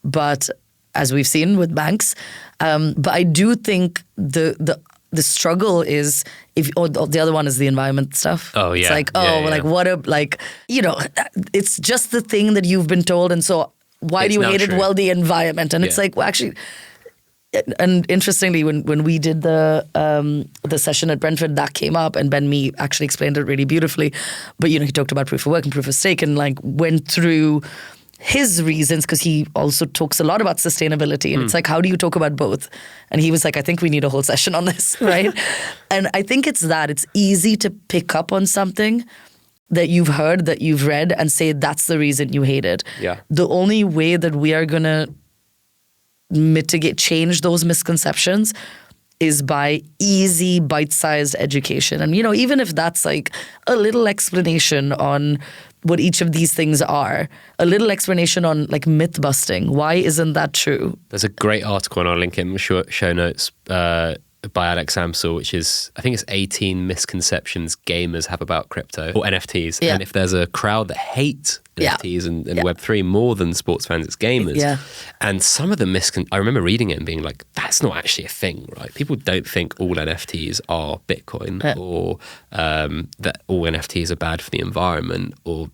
But as we've seen with banks, but I do think the struggle is the other one is the environment stuff. Oh yeah. It's like, like what a, like, you know, it's just the thing that you've been told. And so why do you hate it? Well, the environment. And it's like, well, actually, and interestingly, when we did the session at Brentford, that came up and Ben Mee actually explained it really beautifully. But, you know, he talked about proof of work and proof of stake and like went through his reasons, because he also talks a lot about sustainability. And it's like, how do you talk about both? And he was like, I think we need a whole session on this, right? And I think it's easy to pick up on something that you've heard, that you've read, and say that's the reason you hate it. Yeah. The only way that we are going to change those misconceptions is by easy, bite-sized education. And, you know, even if that's like a little explanation on what each of these things are, a little explanation on like myth busting. Why isn't that true? There's a great article on our LinkedIn show notes by Alex Amsel, which is, I think it's 18 misconceptions gamers have about crypto or NFTs. Yeah. And if there's a crowd that hates NFTs and Web3 more than sports fans, it's gamers. Yeah. And some of the I remember reading it and being like, that's not actually a thing, right? People don't think all NFTs are Bitcoin or that all NFTs are bad for the environment or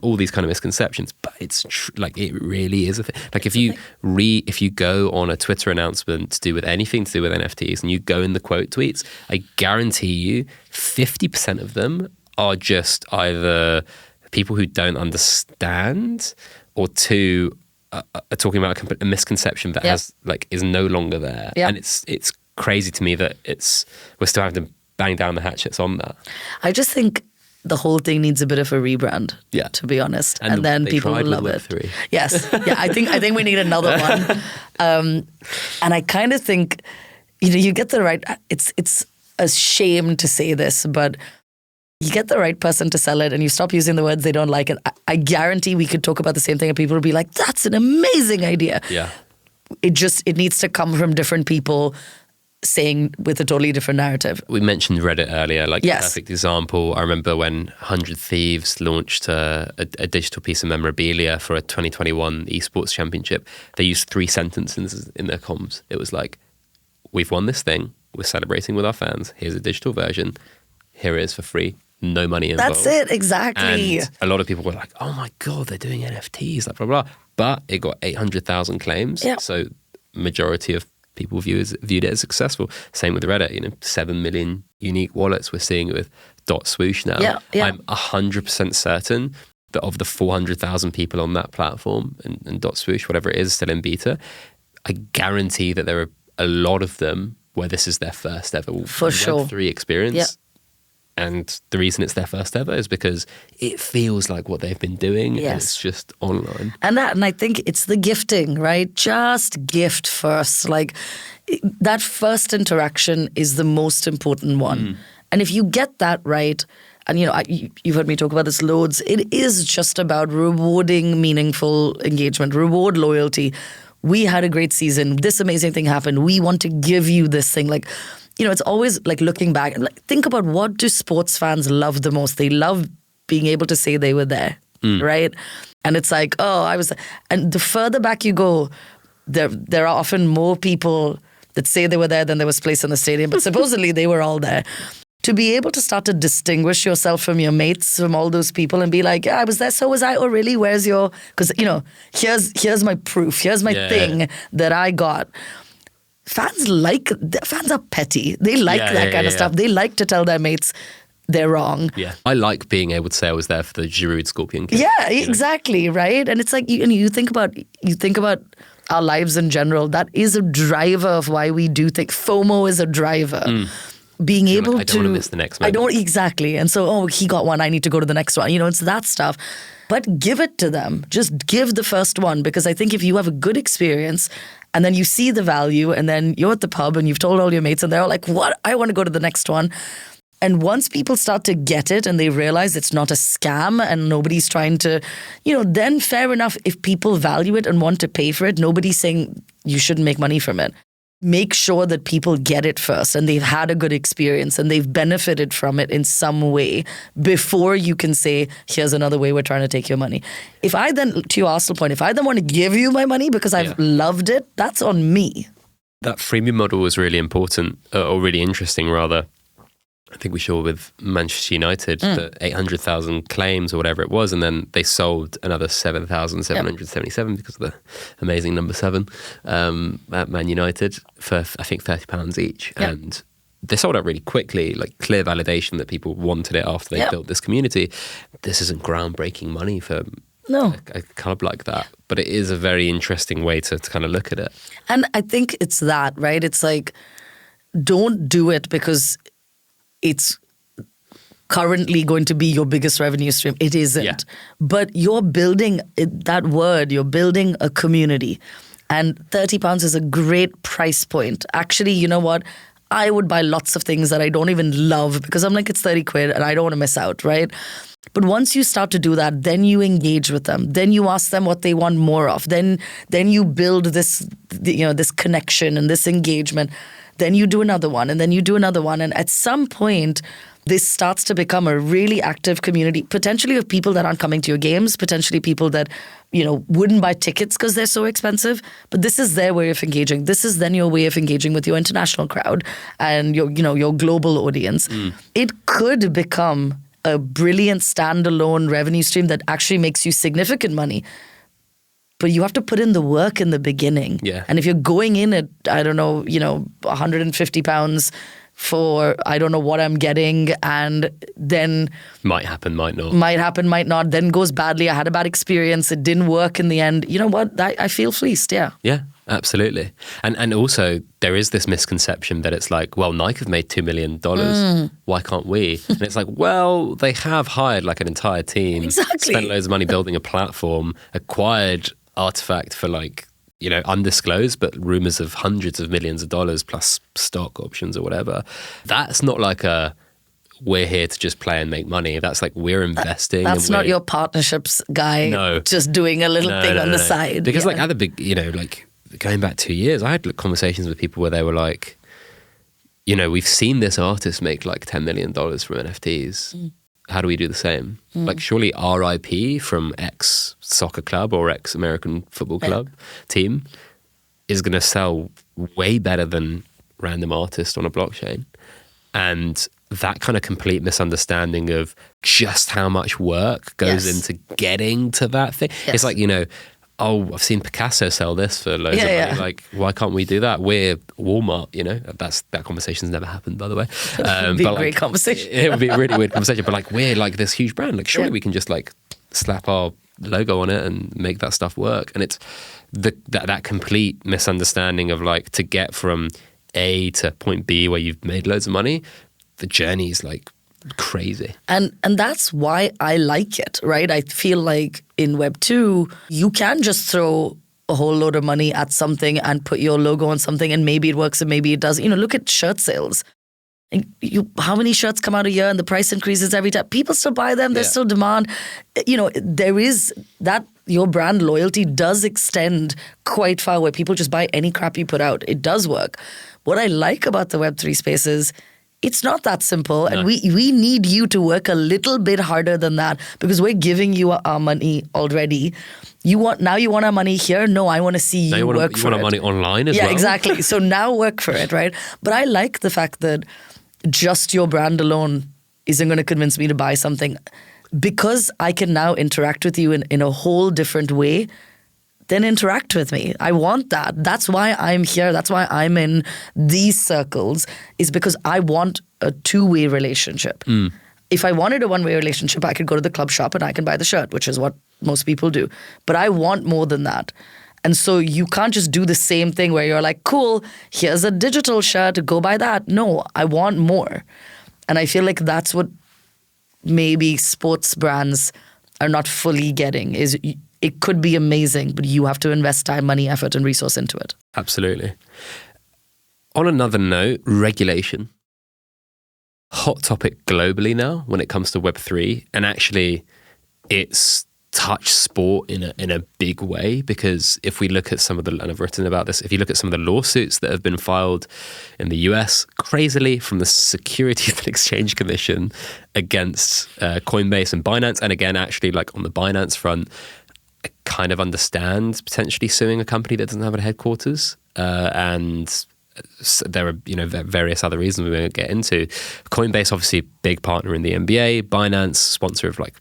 all these kind of misconceptions. But it's like, it really is a thing. Like if you go on a Twitter announcement to do with anything to do with NFTs and you go in the quote tweets, I guarantee you 50% of them are just either people who don't understand, or two are talking about a misconception that is no longer there. And it's crazy to me that we're still having to bang down the hatchets on that. I just think the whole thing needs a bit of a rebrand, to be honest. And then people will love it. Web3. Yes. Yeah, I think we need another one. And I kind of think, you know, you get the right, it's a shame to say this, but you get the right person to sell it and you stop using the words they don't like. And I guarantee we could talk about the same thing and people would be like, that's an amazing idea. Yeah. It needs to come from different people saying with a totally different narrative. We mentioned Reddit earlier, like a perfect example. I remember when 100 Thieves launched a digital piece of memorabilia for a 2021 esports championship. They used 3 sentences in their comms. It was like, we've won this thing, we're celebrating with our fans, here's a digital version, here it is for free, no money involved. That's it, exactly. And a lot of people were like, oh my God, they're doing NFTs, like blah, blah, blah. But it got 800,000 claims. Yep. So majority of people viewed it as successful. Same with Reddit, you know, 7 million unique wallets we're seeing with .swoosh now. Yeah. I'm 100% certain that of the 400,000 people on that platform and .swoosh, whatever it is, still in beta, I guarantee that there are a lot of them where this is their first ever Web3 experience. Yep. And the reason it's their first ever is because it feels like what they've been doing and it's just online. And I think it's the gifting, right? Just gift first. Like that first interaction is the most important one. And if you get that right, and you know, you've heard me talk about this loads, it is just about rewarding meaningful engagement, reward loyalty. We had a great season. This amazing thing happened. We want to give you this thing. Like, you know, it's always like looking back and like think about what do sports fans love the most? They love being able to say they were there, right? And it's like, oh, I was. And the further back you go, there are often more people that say they were there than there was place in the stadium. But supposedly they were all there. to be able to start to distinguish yourself from your mates, from all those people, and be like, yeah, I was there, so was I. Oh, really? Where's your? Because here's my proof. Here's my thing that I got. Fans are petty. They like that kind of stuff. They like to tell their mates they're wrong. Yeah, I like being able to say I was there for the Giroud Scorpion kick. Yeah, exactly, right? And it's like you think about our lives in general. That is a driver of why we do things. FOMO is a driver. Being able to, I don't want to miss the next moment. I don't exactly. And so, he got one, I need to go to the next one. It's that stuff. But give it to them. Just give the first one, because I think if you have a good experience and then you see the value and then you're at the pub and you've told all your mates and they're all like, what? I want to go to the next one. And once people start to get it and they realize it's not a scam and nobody's trying to, then fair enough. If people value it and want to pay for it, nobody's saying you shouldn't make money from it. Make sure that people get it first and they've had a good experience and they've benefited from it in some way before you can say, here's another way we're trying to take your money. If I then, to your Arsenal point, if I then want to give you my money because I've loved it, that's on me. That freemium model was really important, or really interesting rather. I think we saw with Manchester United, the 800,000 claims or whatever it was, and then they sold another 7,777 because of the amazing number 7 at Man United for, I think, £30 each. Yep. And they sold out really quickly, like clear validation that people wanted it after they built this community. This isn't groundbreaking money for a club like that, but it is a very interesting way to kind of look at it. And I think it's that, right? It's like, don't do it because it's currently going to be your biggest revenue stream. It isn't. Yeah. But you're building you're building a community. And £30 is a great price point. Actually, you know what? I would buy lots of things that I don't even love because I'm like, it's 30 quid and I don't want to miss out, right? But once you start to do that, then you engage with them. Then you ask them what they want more of. Then you build this connection and this engagement. Then you do another one, and then you do another one. And at some point, this starts to become a really active community, potentially of people that aren't coming to your games, potentially people that, wouldn't buy tickets because they're so expensive. But this is their way of engaging. This is then your way of engaging with your international crowd and your global audience. It could become a brilliant standalone revenue stream that actually makes you significant money. But you have to put in the work in the beginning. Yeah. And if you're going in at, I don't know, £150 for, I don't know what I'm getting, and then... Might happen, might not. Might happen, might not. Then goes badly. I had a bad experience. It didn't work in the end. You know what? I feel fleeced, yeah. Yeah, absolutely. And also, there is this misconception that it's like, well, Nike have made $2 million. Why can't we? And it's like, well, they have hired like an entire team. Exactly. Spent loads of money building a platform, acquired Artifact for undisclosed, but rumors of hundreds of millions of dollars plus stock options or whatever. That's not like we're here to just play and make money. That's like we're investing. That's not your partnerships guy just doing a little thing on the side. Because at the big, going back 2 years, I had conversations with people where they were like, we've seen this artist make like $10 million from NFTs. How do we do the same? Like surely RIP from X soccer club or X American football club team is going to sell way better than random artist on a blockchain. And that kind of complete misunderstanding of just how much work goes into getting to that thing. Yes. It's like, I've seen Picasso sell this for loads of money. Yeah. Like, why can't we do that? We're Walmart, that conversation's never happened, by the way. It would be a great conversation. It would be a really weird conversation, but like, we're like this huge brand. Like, surely we can just like slap our logo on it and make that stuff work. And it's that complete misunderstanding of like, to get from A to point B where you've made loads of money, the journey's like crazy. And that's why I like it, right? I feel like in Web 2, you can just throw a whole load of money at something and put your logo on something and maybe it works and maybe it doesn't. Look at shirt sales. How many shirts come out a year and the price increases every time? People still buy them. There's still demand. There is that. Your brand loyalty does extend quite far where people just buy any crap you put out. It does work. What I like about the Web3 space is it's not that simple, and we need you to work a little bit harder than that because we're giving you our money already. You want our money here? No, I want to see you work for it. You want our money online as well? Yeah, exactly. So now work for it, right? But I like the fact that just your brand alone isn't going to convince me to buy something. Because I can now interact with you in a whole different way, then interact with me. I want that. That's why I'm here. That's why I'm in these circles, is because I want a two-way relationship. If I wanted a one-way relationship, I could go to the club shop and I can buy the shirt, which is what most people do. But I want more than that. And so you can't just do the same thing where you're like, cool, here's a digital shirt, go buy that. No, I want more. And I feel like that's what maybe sports brands are not fully getting, is it could be amazing, but you have to invest time, money, effort, and resource into it. Absolutely. On another note, regulation. Hot topic globally now when it comes to Web3. And actually, it's touched sport in a big way, because if we look at some of the, and I've written about this, if you look at some of the lawsuits that have been filed in the US, crazily, from the Securities and Exchange Commission against Coinbase and Binance. And again, actually, like on the Binance front, I kind of understand potentially suing a company that doesn't have a headquarters. And there are, various other reasons we won't get into. Coinbase, obviously, big partner in the NBA. Binance, sponsor of like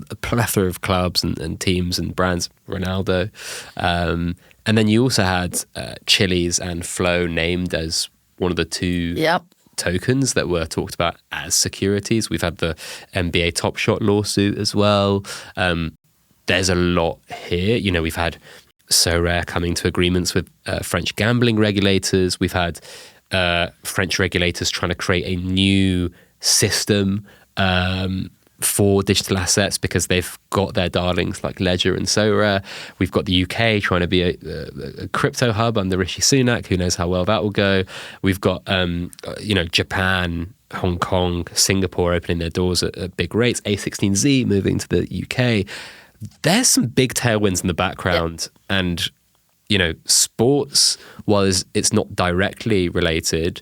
a plethora of clubs and teams and brands. Ronaldo, and then you also had Chili's and Flow named as one of the two tokens that were talked about as securities. We've had the NBA Top Shot lawsuit as well. There's a lot here. We've had So Rare coming to agreements with French gambling regulators. We've had French regulators trying to create a new system for digital assets because they've got their darlings like Ledger and So Rare. We've got the UK trying to be a crypto hub under Rishi Sunak. Who knows how well that will go. We've got Japan, Hong Kong, Singapore opening their doors at big rates. A16Z moving to the UK. There's some big tailwinds in the background, and sports, while it's not directly related,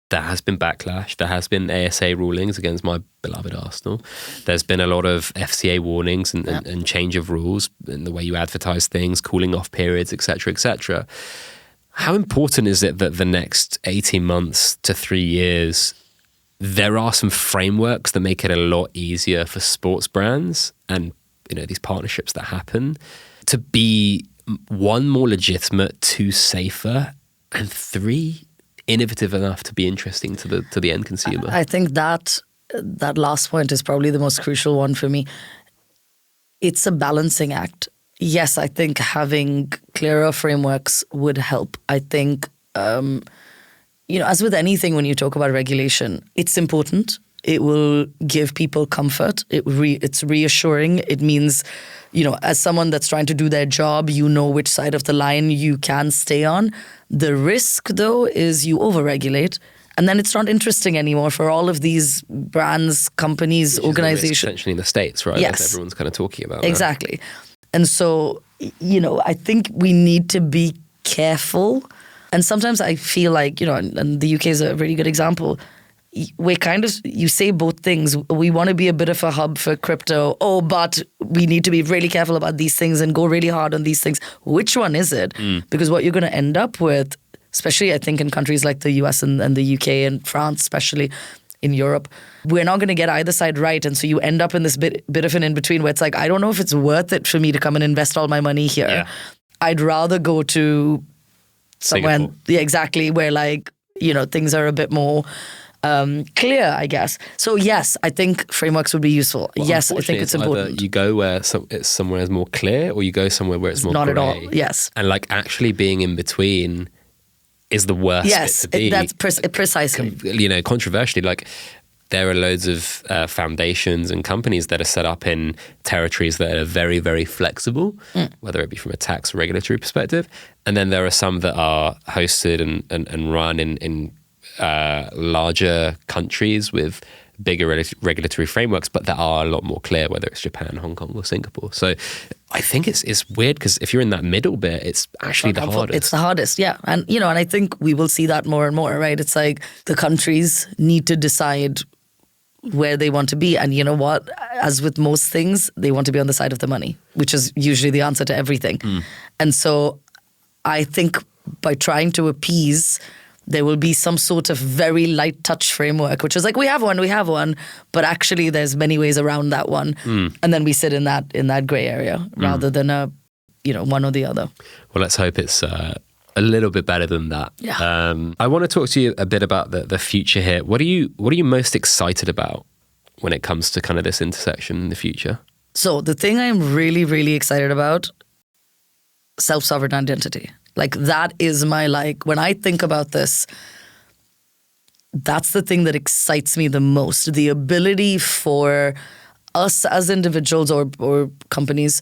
there has been backlash. There has been ASA rulings against my beloved Arsenal. There's been a lot of FCA warnings and change of rules in the way you advertise things, cooling off periods, etc., etc. How important is it that the next 18 months to 3 years, there are some frameworks that make it a lot easier for sports brands and these partnerships that happen to be, one, more legitimate, two, safer, and three, innovative enough to be interesting to the end consumer? I think that last point is probably the most crucial one for me. It's a balancing act. Yes, I think having clearer frameworks would help. I think, as with anything, when you talk about regulation, it's important. It will give people comfort. It's reassuring. It means, as someone that's trying to do their job, which side of the line you can stay on. The risk, though, is you overregulate, and then it's not interesting anymore for all of these brands, companies, organizations. Essentially in the States, right? Yes. As everyone's kind of talking about. Exactly. And so, I think we need to be careful. And sometimes I feel like, and the UK is a really good example, you say both things. We want to be a bit of a hub for crypto. Oh, but we need to be really careful about these things and go really hard on these things. Which one is it? Because what you're going to end up with, especially I think in countries like the US and the UK and France, especially in Europe, we're not going to get either side right. And so you end up in this bit of an in-between where it's like, I don't know if it's worth it for me to come and invest all my money here. Yeah. I'd rather go to somewhere, exactly, where things are a bit more clear, I guess. So yes, I think frameworks would be useful. Well, yes, I think it's important. You go where it's somewhere is more clear, or you go somewhere where it's more not gray. At all. Yes, and actually being in between is the worst bit to be. That's precisely. Controversially, there are loads of foundations and companies that are set up in territories that are very, very flexible, whether it be from a tax or regulatory perspective, and then there are some that are hosted and run in larger countries with bigger regulatory frameworks, but that are a lot more clear, whether it's Japan, Hong Kong, or Singapore. So I think it's weird because if you're in that middle bit, it's actually the hardest. It's the hardest, yeah. And, and I think we will see that more and more, right? It's like the countries need to decide where they want to be. And you know what? As with most things, they want to be on the side of the money, which is usually the answer to everything. And so I think by trying to appease there will be some sort of very light touch framework, which is like, we have one, but actually there's many ways around that one. And then we sit in that gray area rather than one or the other. Well, let's hope it's a little bit better than that. Yeah. I want to talk to you a bit about the future here. What are you most excited about when it comes to kind of this intersection in the future? So the thing I'm really, really excited about, self-sovereign identity. Like that is my, when I think about this, that's the thing that excites me the most. The ability for us as individuals or companies,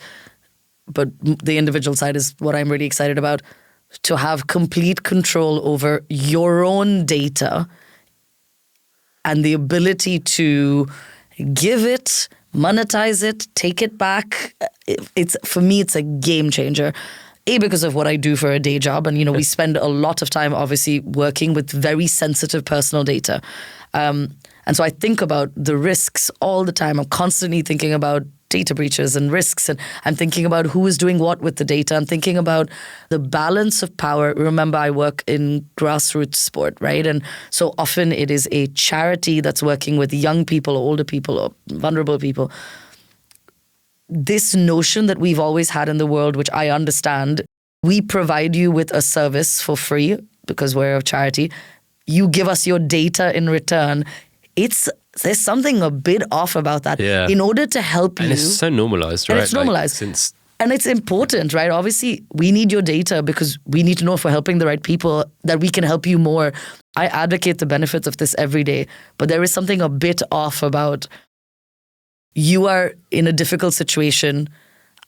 but the individual side is what I'm really excited about, to have complete control over your own data and the ability to give it, monetize it, take it back. For me, it's a game changer. Because of what I do for a day job. And, we spend a lot of time, obviously, working with very sensitive personal data. And so I think about the risks all the time. I'm constantly thinking about data breaches and risks. And I'm thinking about who is doing what with the data. I'm thinking about the balance of power. Remember, I work in grassroots sport, right? And so often it is a charity that's working with young people, or older people, or vulnerable people. This notion that we've always had in the world, which I understand, we provide you with a service for free because we're a charity. You give us your data in return. There's something a bit off about that. Yeah. In order to help you. And it's so normalized, right? And it's normalized. And it's important, right? Obviously, we need your data because we need to know if we're helping the right people, that we can help you more. I advocate the benefits of this every day, but there is something a bit off about, you are in a difficult situation.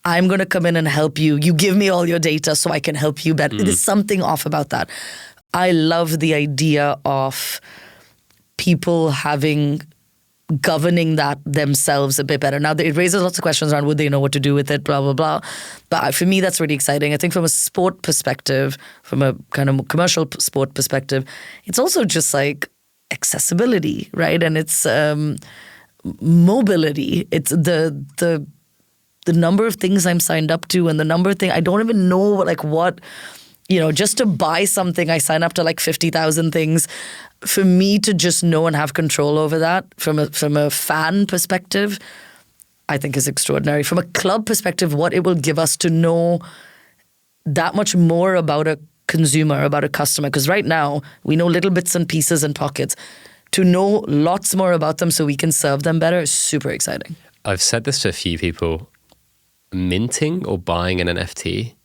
I'm going to come in and help you. You give me all your data so I can help you better. There's something off about that. I love the idea of people governing that themselves a bit better. Now, it raises lots of questions around would they know what to do with it, blah, blah, blah. But for me, that's really exciting. I think from a sport perspective, from a kind of commercial sport perspective, it's also just like accessibility, right? And it's mobility. It's the number of things I'm signed up to, and the number of things I don't even know what, just to buy something, I sign up to 50,000 things. For me to just know and have control over that from a fan perspective, I think is extraordinary. From a club perspective, what it will give us to know that much more about a consumer, about a customer. Because right now, we know little bits and pieces and pockets. To know lots more about them so we can serve them better is super exciting. I've said this to a few people. Minting or buying an NFT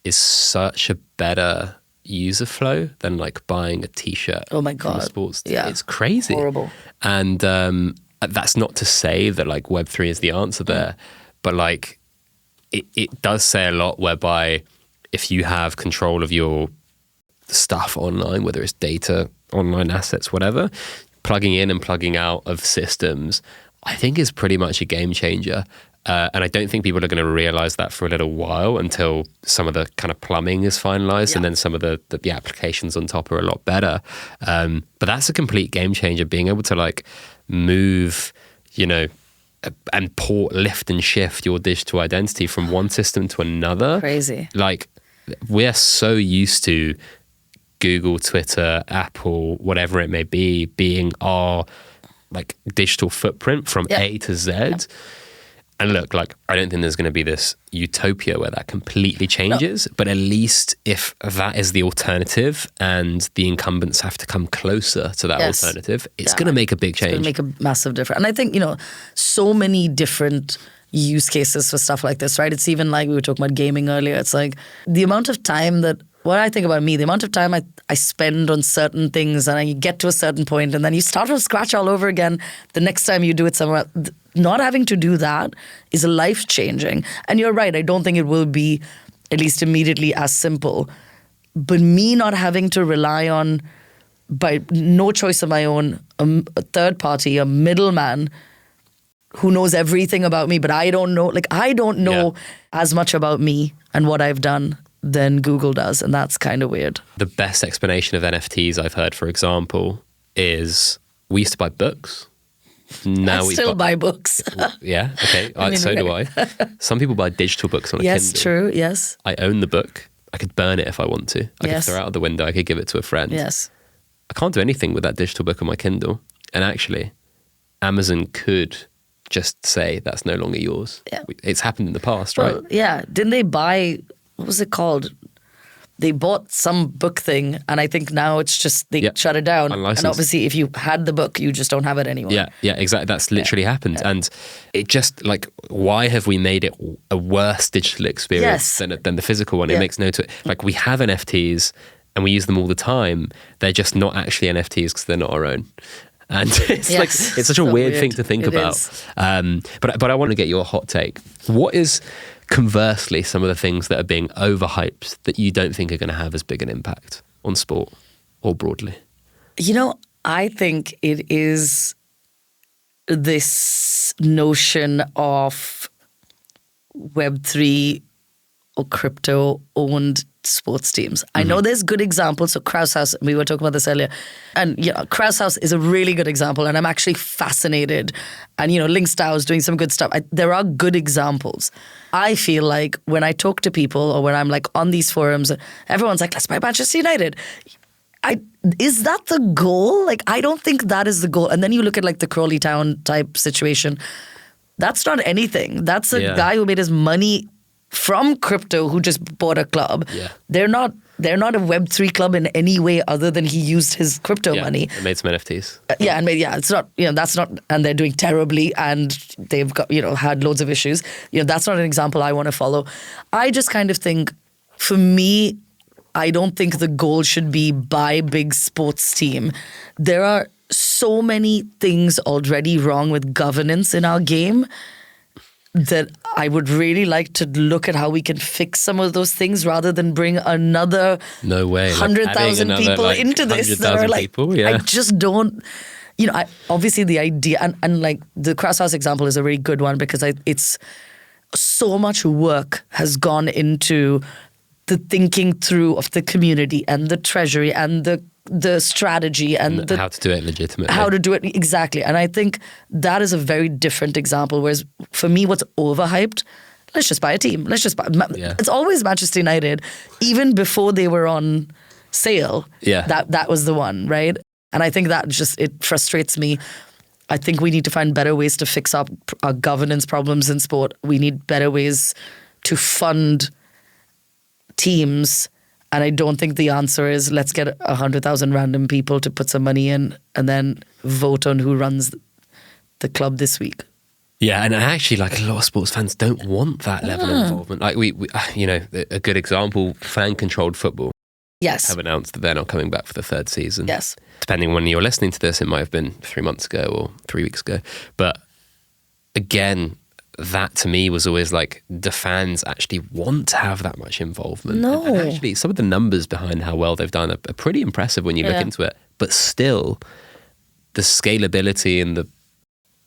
is such a better user flow than buying a t-shirt. Oh my God. Sports. Yeah. It's crazy. Horrible. And that's not to say that Web3 is the answer there, but it does say a lot, whereby if you have control of your stuff online, whether it's data, online assets, whatever, plugging in and plugging out of systems, I think is pretty much a game changer. And I don't think people are going to realize that for a little while until some of the kind of plumbing is finalized, and then some of the applications on top are a lot better. But that's a complete game changer, being able to move, and lift and shift your digital identity from one system to another. Crazy. We're so used to Google, Twitter, Apple, whatever it may be, being our digital footprint from A to Z. Yeah. And look, I don't think there's going to be this utopia where that completely changes, but at least if that is the alternative and the incumbents have to come closer to that alternative, it's going to make a big change. It's going to make a massive difference. And I think, so many different use cases for stuff like this, right? It's even we were talking about gaming earlier. It's the amount of time that, what I think about me, the amount of time I spend on certain things, and I get to a certain point and then you start from scratch all over again the next time you do it somewhere else. Not having to do that is life-changing. And you're right, I don't think it will be, at least immediately, as simple. But me not having to rely on, by no choice of my own, a third party, a middleman who knows everything about me, but I don't know, I don't know as much about me and what I've done than Google does, and that's kind of weird. The best explanation of NFTs I've heard, for example, is we used to buy books. Now I still buy books. Yeah, okay. So do I. Some people buy digital books on a Kindle. Yes, true, yes. I own the book. I could burn it if I want to. I could throw it out of the window. I could give it to a friend. Yes. I can't do anything with that digital book on my Kindle. And actually, Amazon could just say that's no longer yours. Yeah. It's happened in the past, Well, right? yeah. Didn't they buy, what was it called? They bought some book thing, and I think now it's just they shut it down. Unlicensed. And obviously, if you had the book, you just don't have it anymore. Yeah, exactly. That's literally happened. And it just like, why have we made it a worse digital experience than the physical one? It makes no like, we have NFTs and we use them all the time. They're just not actually NFTs because they're not our own. And it's like, it's such a weird thing to think about. But I want to get your hot take. What is, conversely, some of the things that are being overhyped that you don't think are going to have as big an impact on sport or broadly? You know, I think it is this notion of Web3 or crypto-owned sports teams. I know there's good examples. So Krause House, we were talking about this earlier. And Krause House is a really good example. And I'm actually fascinated. And, Linkstau is doing some good stuff. There are good examples. I feel like when I talk to people or when I'm like on these forums, everyone's like, let's buy Manchester United. Is that the goal? Like, I don't think that is the goal. And then you look at like the Crawley Town type situation. That's not anything. That's a guy who made his money from crypto who just bought a club. Yeah. They're not a Web3 club in any way other than he used his crypto money. And made some NFTs. It's not, that's not, and they're doing terribly and they've got, had loads of issues. That's not an example I want to follow. I just kind of think, for me, I don't think the goal should be buy big sports team. There are so many things already wrong with governance in our game that I would really like to look at how we can fix some of those things rather than bring another 100,000 people into this that are like, I just don't, obviously the idea, and like the Krause House example is a really good one because it's so much work has gone into the thinking through of the community and the treasury and the strategy and how to do it legitimately. How to do it, exactly. And I think that is a very different example. Whereas for me, what's overhyped, let's just buy a team. Let's just buy. It's always Manchester United. Even before they were on sale, that was the one, right? And I think that it frustrates me. I think we need to find better ways to fix up our governance problems in sport. We need better ways to fund teams. And I don't think the answer is let's get 100,000 random people to put some money in and then vote on who runs the club this week. Yeah, and actually, like, a lot of sports fans don't want that level of involvement. Like we a good example, fan-controlled football. Yes. Have announced that they're not coming back for the third season. Yes. Depending on when you're listening to this, it might have been 3 months ago or 3 weeks ago. But again, that to me was always like, do fans actually want to have that much involvement? No. And actually, some of the numbers behind how well they've done are pretty impressive when you look into it. But still, the scalability and the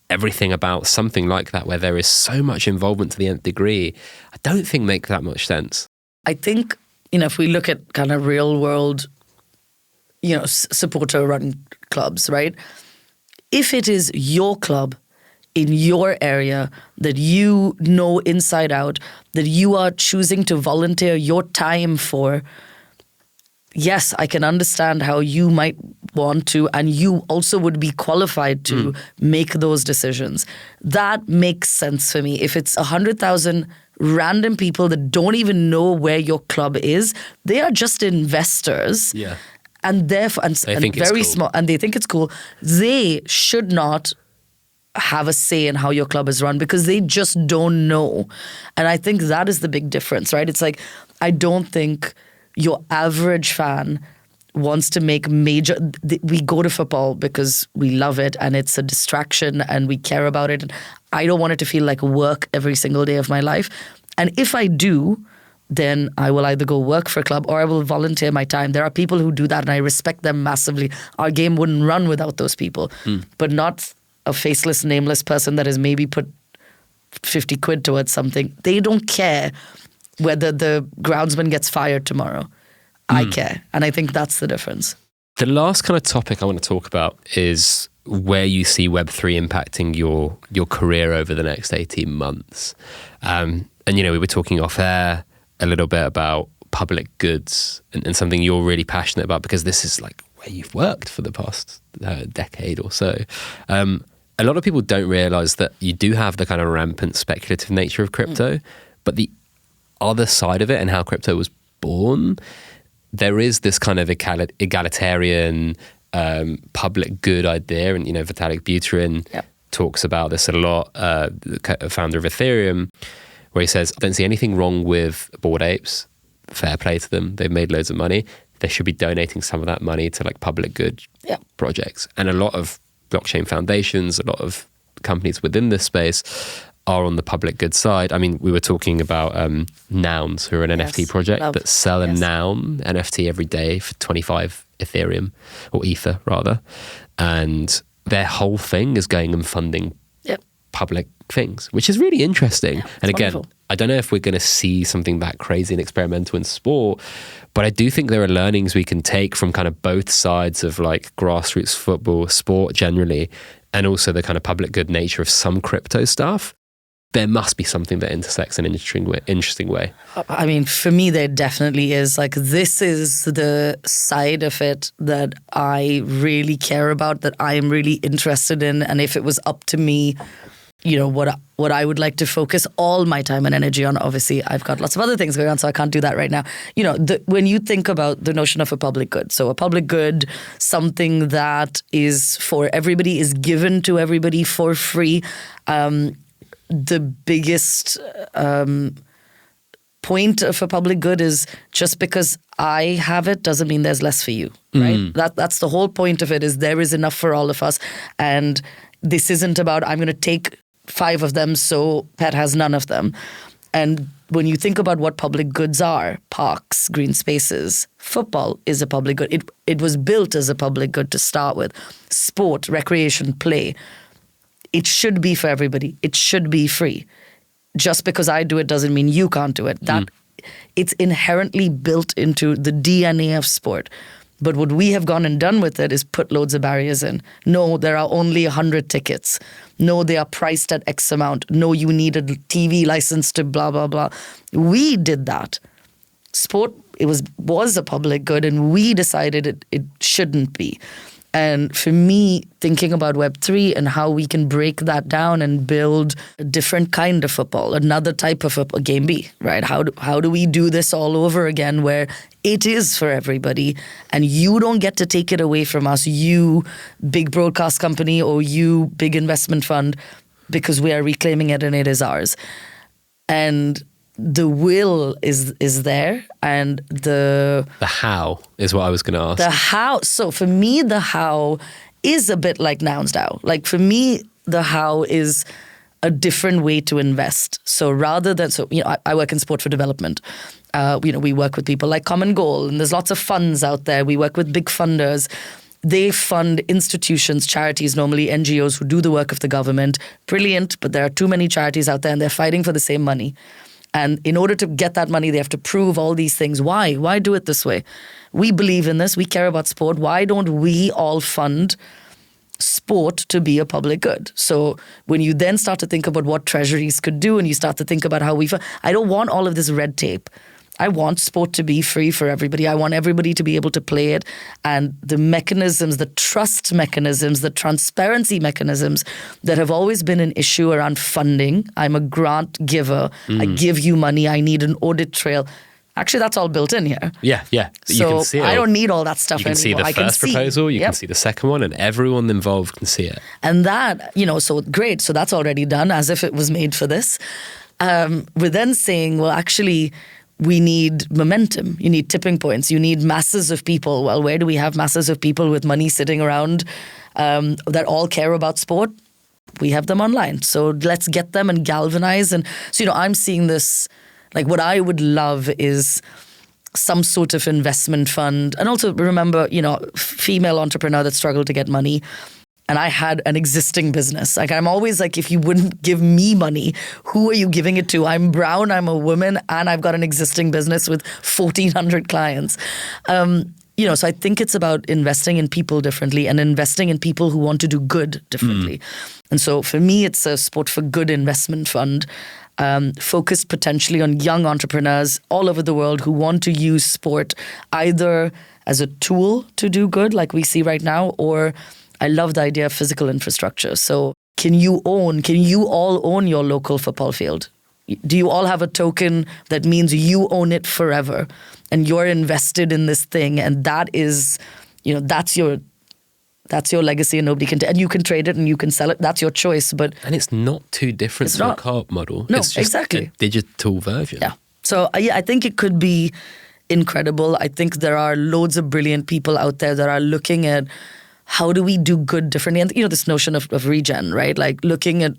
everything about something like that, where there is so much involvement to the nth degree, I don't think make that much sense. I think, if we look at kind of real world, supporter run clubs, right? If it is your club in your area that you know inside out, that you are choosing to volunteer your time for, yes, I can understand how you might want to, and you also would be qualified to make those decisions. That makes sense for me. If it's 100,000 random people that don't even know where your club is, they are just investors. Yeah. And therefore, and very small, and they think it's cool. They should not have a say in how your club is run because they just don't know. And I think that is the big difference, right? It's like, I don't think your average fan wants to make major... We go to football because we love it and it's a distraction and we care about it. And I don't want it to feel like work every single day of my life. And if I do, then I will either go work for a club or I will volunteer my time. There are people who do that and I respect them massively. Our game wouldn't run without those people. But not a faceless, nameless person that has maybe put 50 quid towards something. They don't care whether the groundsman gets fired tomorrow. I care. And I think that's the difference. The last kind of topic I want to talk about is where you see Web3 impacting your career over the next 18 months. And, we were talking off air a little bit about public goods and something you're really passionate about because this is like where you've worked for the past decade or so. A lot of people don't realize that you do have the kind of rampant speculative nature of crypto, but the other side of it and how crypto was born, there is this kind of egalitarian public good idea. And, Vitalik Buterin talks about this a lot, the founder of Ethereum, where he says, I don't see anything wrong with Bored Apes. Fair play to them. They've made loads of money. They should be donating some of that money to like public good projects. And a lot of blockchain foundations, a lot of companies within this space are on the public good side. I mean, we were talking about Nouns, who are an NFT project that sell a Noun NFT every day for 25 Ethereum, or Ether rather. And their whole thing is going and funding public things, which is really interesting. And again, wonderful. I don't know if we're going to see something that crazy and experimental in sport, but I do think there are learnings we can take from kind of both sides of like grassroots football, sport generally, and also the kind of public good nature of some crypto stuff. There must be something that intersects in an interesting way. I mean, for me, there definitely is. Like, this is the side of it that I really care about, that I am really interested in. And if it was up to me, what I would like to focus all my time and energy on. Obviously, I've got lots of other things going on, so I can't do that right now. When you think about the notion of a public good, so a public good, something that is for everybody, is given to everybody for free. The biggest point of a public good is just because I have it doesn't mean there's less for you, right? That's the whole point of it, is there is enough for all of us. And this isn't about, I'm going to take 5 of them so Pet has none of them. And when you think about what public goods are, parks, green spaces, football is a public good. It was built as a public good to start with. Sport, recreation, play. It should be for everybody. It should be free. Just because I do it doesn't mean you can't do it. It's inherently built into the DNA of sport. But what we have gone and done with it is put loads of barriers in. No, there are only 100 tickets. No, they are priced at X amount. No, you need a TV license to blah, blah, blah. We did that. Sport, it was a public good, and we decided it shouldn't be. And for me, thinking about Web3 and how we can break that down and build a different kind of football, another type of football, Game B, right? How do we do this all over again, where it is for everybody and you don't get to take it away from us, you big broadcast company or you big investment fund, because we are reclaiming it and it is ours. And the will is there, and the how is what I was going to ask. The how. So for me, the how is a bit like Nouns DAO. Like for me, the how is a different way to invest. So rather than, I work in sport for development. We work with people like Common Goal, and there's lots of funds out there. We work with big funders. They fund institutions, charities, normally NGOs who do the work of the government. Brilliant, but there are too many charities out there and they're fighting for the same money. And in order to get that money, they have to prove all these things. Why? Why do it this way? We believe in this. We care about sport. Why don't we all fund sport to be a public good? So when you then start to think about what treasuries could do, and you start to think about how I don't want all of this red tape. I want sport to be free for everybody. I want everybody to be able to play it. And the mechanisms, the trust mechanisms, the transparency mechanisms that have always been an issue around funding. I'm a grant giver. I give you money. I need an audit trail. Actually, that's all built in here. Yeah. So you can see I don't need all that stuff anymore. You can see the first proposal, you can see the second one, and everyone involved can see it. And that, so great. So that's already done, as if it was made for this. We're then saying, well, actually, we need momentum. You need tipping points. You need masses of people. Well, where do we have masses of people with money sitting around that all care about sport? We have them online. So let's get them and galvanize. And so, I'm seeing this, like what I would love is some sort of investment fund. And also remember, female entrepreneur that struggled to get money. And I had an existing business. Like I'm always like, if you wouldn't give me money, who are you giving it to? I'm brown, I'm a woman, and I've got an existing business with 1,400 clients. So I think it's about investing in people differently and investing in people who want to do good differently. And so for me, it's a Sport for Good investment fund, focused potentially on young entrepreneurs all over the world who want to use sport either as a tool to do good, like we see right now, or I love the idea of physical infrastructure. So can you all own your local football field? Do you all have a token that means you own it forever and you're invested in this thing, and that is, that's your legacy, and nobody can and you can trade it and you can sell it. That's your choice. And it's not too different to a co-op model. No, it's just exactly. a digital version. Yeah. So I think it could be incredible. I think there are loads of brilliant people out there that are looking at how do we do good differently, and this notion of regen, right? Like looking at.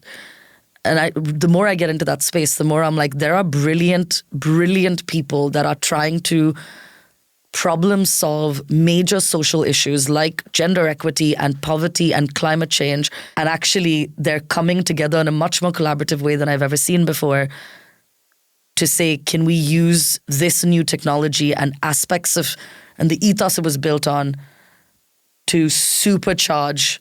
And the more I get into that space, the more I'm like, there are brilliant, brilliant people that are trying to problem solve major social issues like gender equity and poverty and climate change. And actually, they're coming together in a much more collaborative way than I've ever seen before to say, can we use this new technology and aspects of, and the ethos it was built on, to supercharge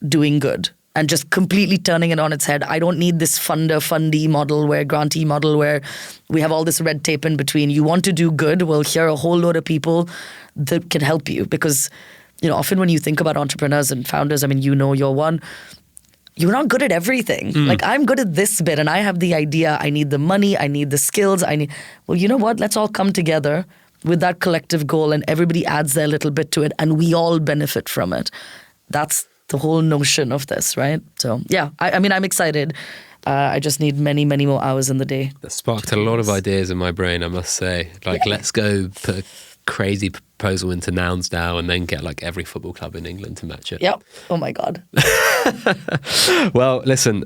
doing good? And just completely turning it on its head. I don't need this fundee model, grantee model, where we have all this red tape in between. You want to do good? Well, here are a whole load of people that can help you. Because, often when you think about entrepreneurs and founders, you're one, you're not good at everything. Like, I'm good at this bit and I have the idea. I need the money. I need the skills. Well, you know what? Let's all come together with that collective goal, and everybody adds their little bit to it and we all benefit from it. That's the whole notion of this, right? So yeah, I'm excited. I just need many, many more hours in the day. That sparked a lot of ideas in my brain, I must say. Let's go put a crazy proposal into Nouns now and then get every football club in England to match it. Yep. Oh my God. Well, listen,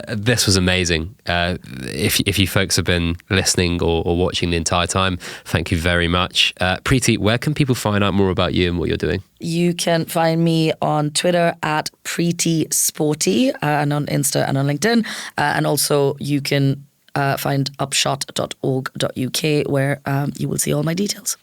this was amazing. If you folks have been listening or watching the entire time, thank you very much. Preeti, where can people find out more about you and what you're doing? You can find me on Twitter at Preeti Sporty, and on Insta and on LinkedIn. And also you can find upshot.org.uk where you will see all my details.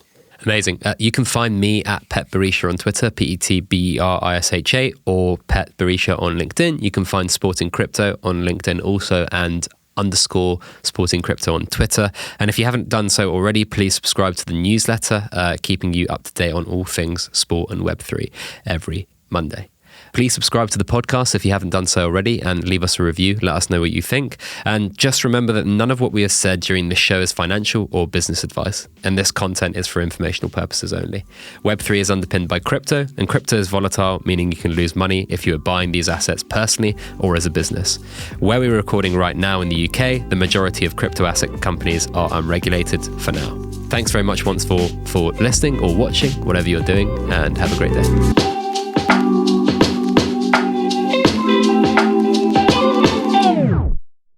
Amazing. You can find me at Pet Barisha on Twitter, PetBerisha, or Pet Barisha on LinkedIn. You can find Sporting Crypto on LinkedIn also, and _Sporting Crypto on Twitter. And if you haven't done so already, please subscribe to the newsletter, keeping you up to date on all things sport and Web3 every Monday. Please subscribe to the podcast if you haven't done so already, and leave us a review. Let us know what you think. And just remember that none of what we have said during this show is financial or business advice, and this content is for informational purposes only. Web3 is underpinned by crypto, and crypto is volatile, meaning you can lose money if you are buying these assets personally or as a business. Where we're recording right now in the UK, the majority of crypto asset companies are unregulated for now. Thanks very much once for listening or watching, whatever you're doing, and have a great day.